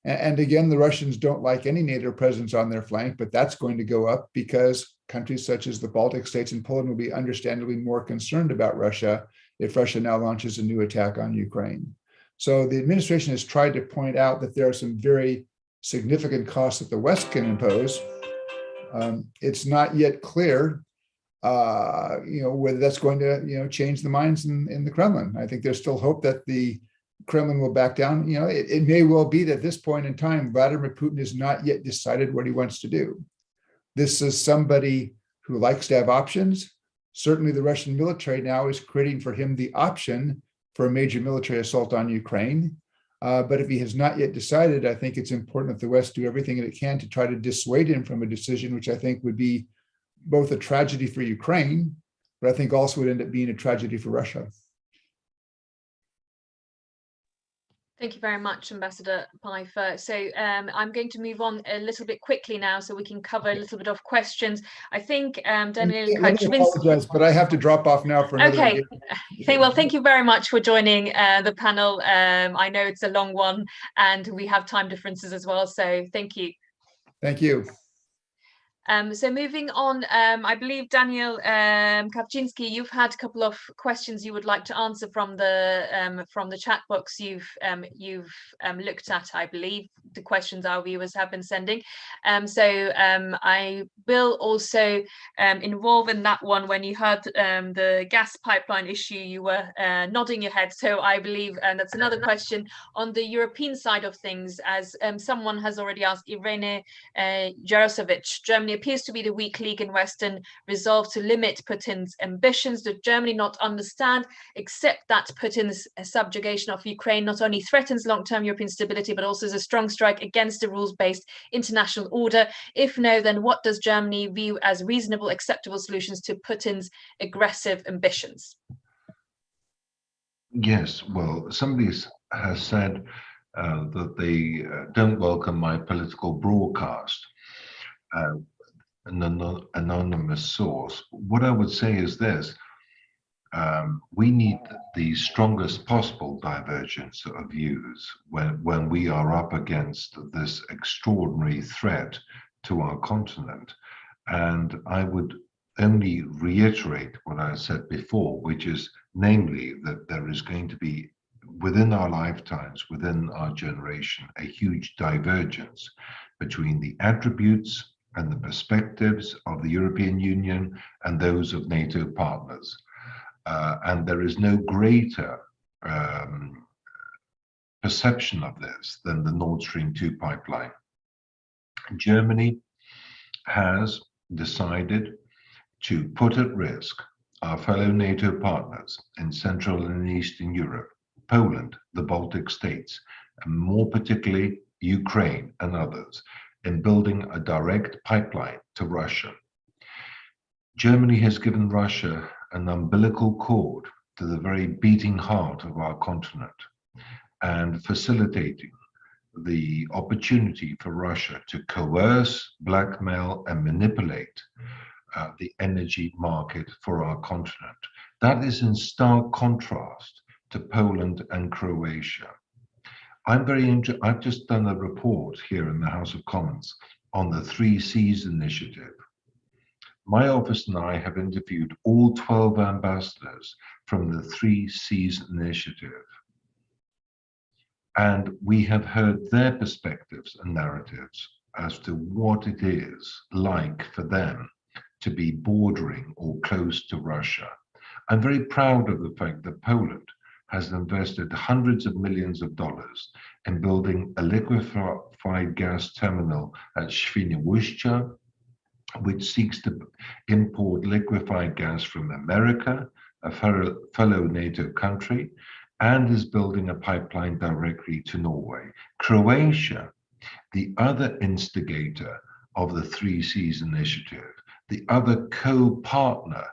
And again, the Russians don't like any NATO presence on their flank, but that's going to go up because countries such as the Baltic states and Poland will be understandably more concerned about Russia if Russia now launches a new attack on Ukraine. So the administration has tried to point out that there are some very significant costs that the West can impose. It's not yet clear, whether that's going to, change the minds in the Kremlin. I think there's still hope that the Kremlin will back down. It may well be that at this point in time, Vladimir Putin has not yet decided what he wants to do. This is somebody who likes to have options. Certainly the Russian military now is creating for him the option for a major military assault on Ukraine. But if he has not yet decided, I think it's important that the West do everything that it can to try to dissuade him from a decision, which I think would be both a tragedy for Ukraine, but I think also would end up being a tragedy for Russia. Thank you very much, Ambassador Pifer. So I'm going to move on a little bit quickly now so we can cover a little bit of questions. I think Daniel Let me apologize, but I have to drop off now for another Okay. Well, thank you very much for joining the panel. I know it's a long one and we have time differences as well. So thank you. Thank you. So moving on, I believe Daniel Kawczynski, you've had a couple of questions you would like to answer from the chat box you've looked at. I believe the questions our viewers have been sending. So I will also involve in that one. When you heard the gas pipeline issue, you were nodding your head. So I believe that's another question on the European side of things. As someone has already asked, Irene Jarosevich, Germany appears to be the weak league in Western resolve to limit Putin's ambitions. Does Germany not understand, except that Putin's subjugation of Ukraine not only threatens long-term European stability, but also is a strong strike against the rules-based international order? If no, then what does Germany view as reasonable, acceptable solutions to Putin's aggressive ambitions? Yes, well, somebody has said that they don't welcome my political broadcast. An anonymous source. What I would say is this: we need the strongest possible divergence of views when we are up against this extraordinary threat to our continent. And I would only reiterate what I said before, which is namely that there is going to be, within our lifetimes, within our generation, a huge divergence between the attributes and the perspectives of the European Union and those of NATO partners. And there is no greater perception of this than the Nord Stream 2 pipeline. Germany has decided to put at risk our fellow NATO partners in Central and Eastern Europe, Poland, the Baltic states, and more particularly Ukraine and others, in building a direct pipeline to Russia. Germany has given Russia an umbilical cord to the very beating heart of our continent and facilitating the opportunity for Russia to coerce, blackmail, and manipulate the energy market for our continent. That is in stark contrast to Poland and Croatia. I've just done a report here in the House of Commons on the 3 Cs initiative. My office and I have interviewed all 12 ambassadors from the 3 Cs initiative. And we have heard their perspectives and narratives as to what it is like for them to be bordering or close to Russia. I'm very proud of the fact that Poland has invested hundreds of millions of dollars in building a liquefied gas terminal at Świnoujście, which seeks to import liquefied gas from America, a fellow NATO country, and is building a pipeline directly to Norway. Croatia, the other instigator of the 3 Cs initiative, the other co-partner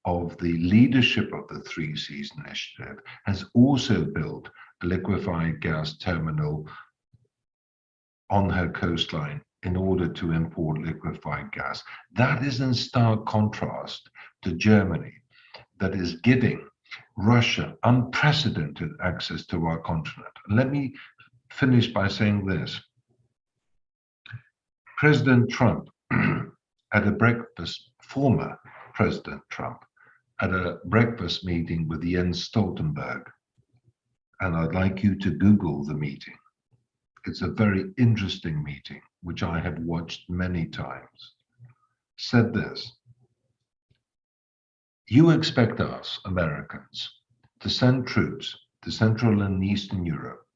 of the leadership of the 3 Cs initiative, has also built a liquefied gas terminal on her coastline in order to import liquefied gas. That is in stark contrast to Germany, that is giving Russia unprecedented access to our continent. Let me finish by saying this. President Trump at a breakfast, former President Trump, at a breakfast meeting with Jens Stoltenberg, and I'd like you to Google the meeting. It's a very interesting meeting, which I have watched many times, said this: you expect us, Americans, to send troops to Central and Eastern Europe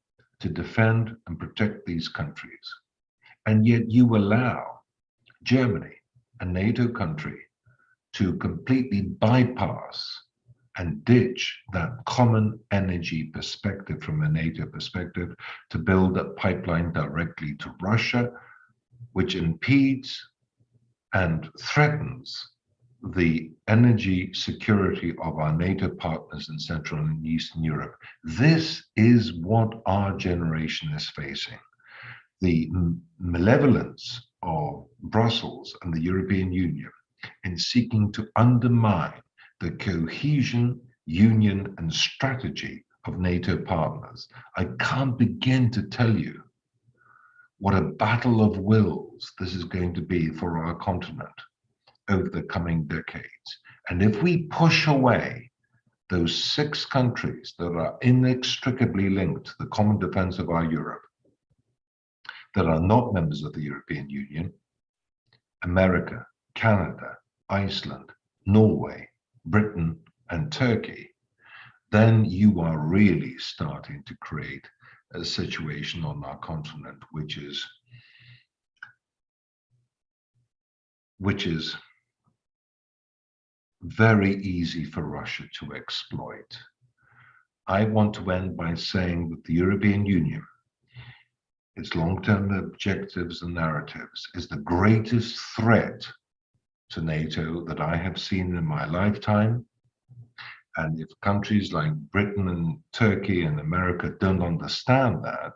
to defend and protect these countries, and yet you allow Germany, a NATO country, to completely bypass and ditch that common energy perspective from a NATO perspective to build a pipeline directly to Russia, which impedes and threatens the energy security of our NATO partners in Central and Eastern Europe. This is what our generation is facing. The malevolence of Brussels and the European Union in seeking to undermine the cohesion, union, and strategy of NATO partners. I can't begin to tell you what a battle of wills this is going to be for our continent over the coming decades. And if we push away those 6 countries that are inextricably linked to the common defense of our Europe, that are not members of the European Union, America, Canada, Iceland, Norway, Britain, and Turkey, then you are really starting to create a situation on our continent which is very easy for Russia to exploit. I want to end by saying that the European Union, its long-term objectives and narratives, is the greatest threat to NATO that I have seen in my lifetime. And if countries like Britain and Turkey and America don't understand that,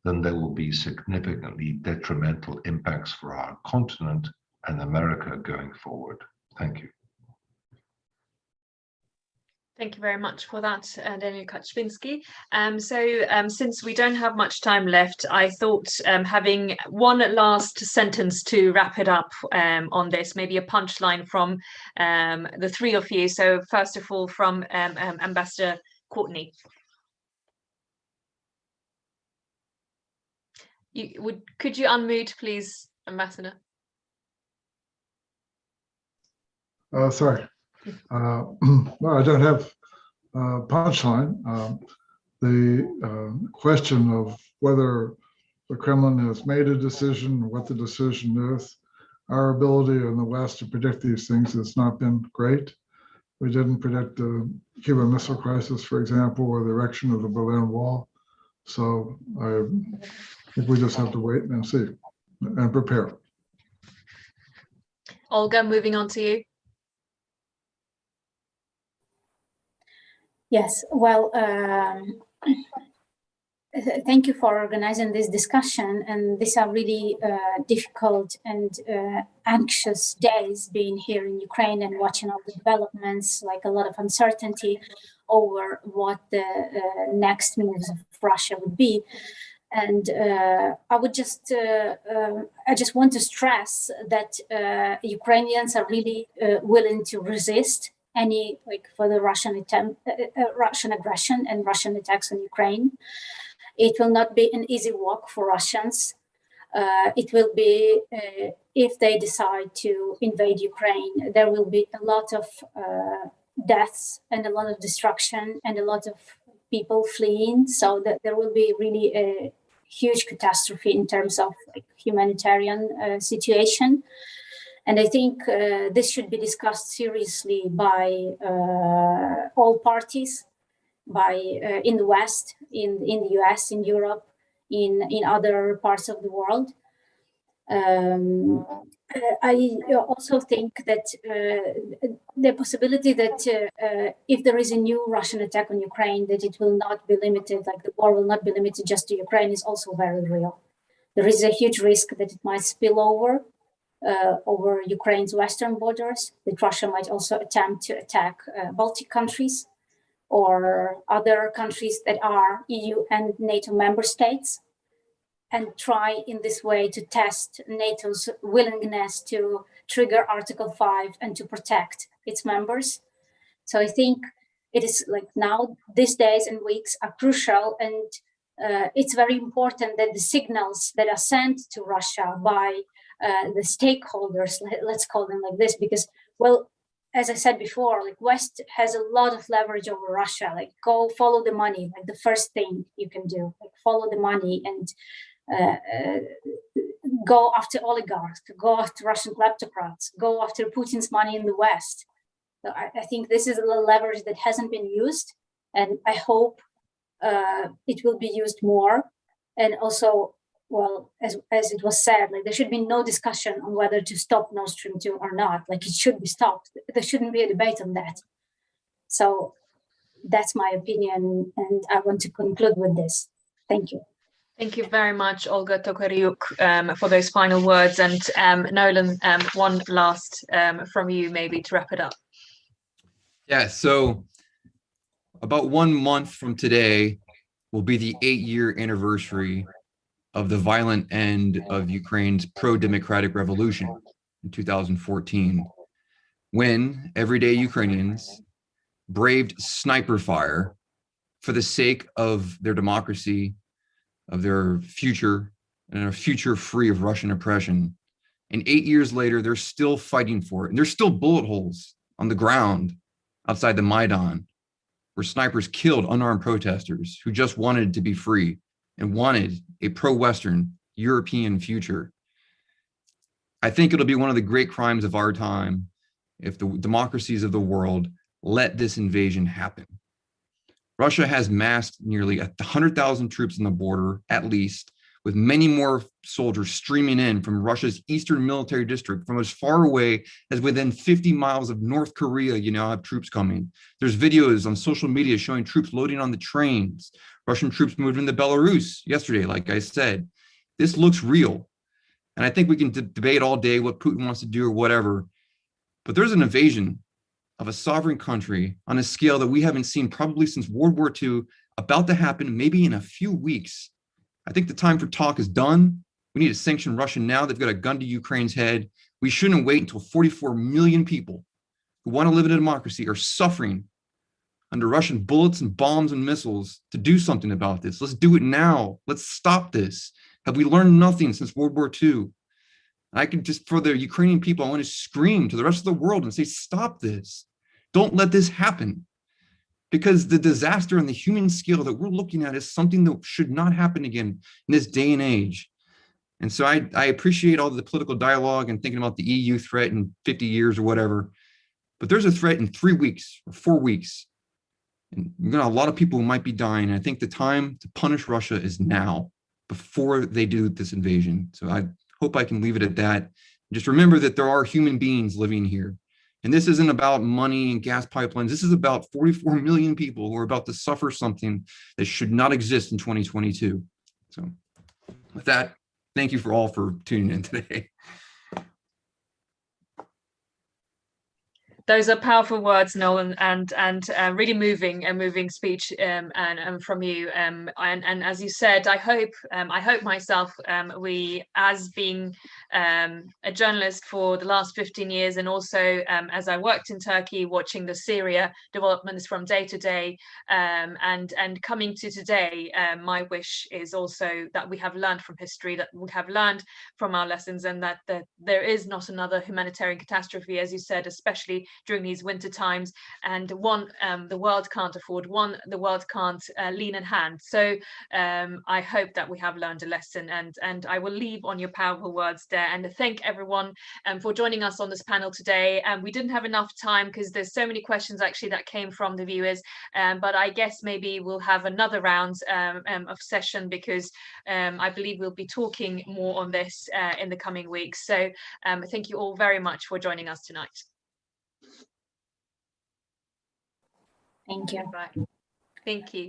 then there will be significantly detrimental impacts for our continent and America going forward. Thank you. Thank you very much for that, Daniel Kaczynski. Since we don't have much time left, I thought having one last sentence to wrap it up on this, maybe a punchline from the 3 of you. So first of all, from Ambassador Courtney. Could you unmute, please, Ambassador? Sorry. Well, I don't have a punchline. The question of whether the Kremlin has made a decision, what the decision is, our ability in the West to predict these things has not been great. We didn't predict the Cuban Missile Crisis, for example, or the erection of the Berlin Wall. So I think we just have to wait and see and prepare. Olga, moving on to you. Yes, well, Thank you for organizing this discussion. And these are really difficult and anxious days being here in Ukraine and watching all the developments, like a lot of uncertainty over what the next moves of Russia would be. And I just want to stress that Ukrainians are really willing to resist any further Russian aggression and Russian attacks on Ukraine. It will not be an easy walk for Russians. It will be, if they decide to invade Ukraine, there will be a lot of deaths and a lot of destruction and a lot of people fleeing. So that there will be really a huge catastrophe in terms of humanitarian situation. And I think this should be discussed seriously by all parties, in the West, in the US, in Europe, in other parts of the world. I also think that the possibility that if there is a new Russian attack on Ukraine, that it will not be limited, like the war will not be limited just to Ukraine, is also very real. There is a huge risk that it might spill over Ukraine's western borders, that Russia might also attempt to attack Baltic countries or other countries that are EU and NATO member states, and try in this way to test NATO's willingness to trigger Article 5 and to protect its members. So I think it is now, these days and weeks are crucial, and it's very important that the signals that are sent to Russia by the stakeholders, let's call them like this, because, well, as I said before, West has a lot of leverage over Russia. Go follow the money, the first thing you can do, follow the money and go after oligarchs, go after Russian kleptocrats, go after Putin's money in the West. So I think this is a leverage that hasn't been used, and I hope it will be used more. And also, well, as it was said, there should be no discussion on whether to stop Nord Stream 2 or not. It should be stopped. There shouldn't be a debate on that. So that's my opinion, and I want to conclude with this. Thank you. Thank you very much, Olga Tokaryuk, for those final words. And Nolan, one last from you, maybe to wrap it up. Yeah, so about 1 month from today will be the 8-year anniversary of the violent end of Ukraine's pro-democratic revolution in 2014, when everyday Ukrainians braved sniper fire for the sake of their democracy, of their future, and a future free of Russian oppression. And 8 years later, they're still fighting for it. And there's still bullet holes on the ground outside the Maidan, where snipers killed unarmed protesters who just wanted to be free and wanted a pro-Western European future. I think it'll be one of the great crimes of our time if the democracies of the world let this invasion happen. Russia has massed nearly 100,000 troops on the border, at least, with many more soldiers streaming in from Russia's eastern military district, from as far away as within 50 miles of North Korea. You now have troops coming. There's videos on social media showing troops loading on the trains. Russian troops moved into Belarus yesterday, like I said. This looks real. And I think we can debate all day what Putin wants to do or whatever, but there's an invasion of a sovereign country on a scale that we haven't seen probably since World War II, about to happen maybe in a few weeks. I think the time for talk is done. We need to sanction Russia now. They've got a gun to Ukraine's head. We shouldn't wait until 44 million people who want to live in a democracy are suffering under Russian bullets and bombs and missiles to do something about this. Let's do it now. Let's stop this. Have we learned nothing since World War II? I can just, for the Ukrainian people, I want to scream to the rest of the world and say, stop this. Don't let this happen. Because the disaster on the human scale that we're looking at is something that should not happen again in this day and age. And so I appreciate all the political dialogue and thinking about the EU threat in 50 years or whatever. But there's a threat in 3 weeks or 4 weeks. And you're going to have a lot of people who might be dying. And I think the time to punish Russia is now, before they do this invasion. So I hope I can leave it at that. Just remember that there are human beings living here. And this isn't about money and gas pipelines. This is about 44 million people who are about to suffer something that should not exist in 2022. So with that, thank you all for tuning in today. Those are powerful words, Nolan, and really moving speech and from you. And as you said, I hope myself, we, as being a journalist for the last 15 years, and also as I worked in Turkey, watching the Syria developments from day to day, and coming to today, my wish is also that we have learned from history, that we have learned from our lessons, and that there is not another humanitarian catastrophe, as you said, especially during these winter times, and one the world can't afford, one the world can't lean in hand. So I hope that we have learned a lesson, and I will leave on your powerful words there, and thank everyone for joining us on this panel today. We didn't have enough time because there's so many questions actually that came from the viewers, but I guess maybe we'll have another round of session, because I believe we'll be talking more on this in the coming weeks. So thank you all very much for joining us tonight. Thank you. Bye. Thank you.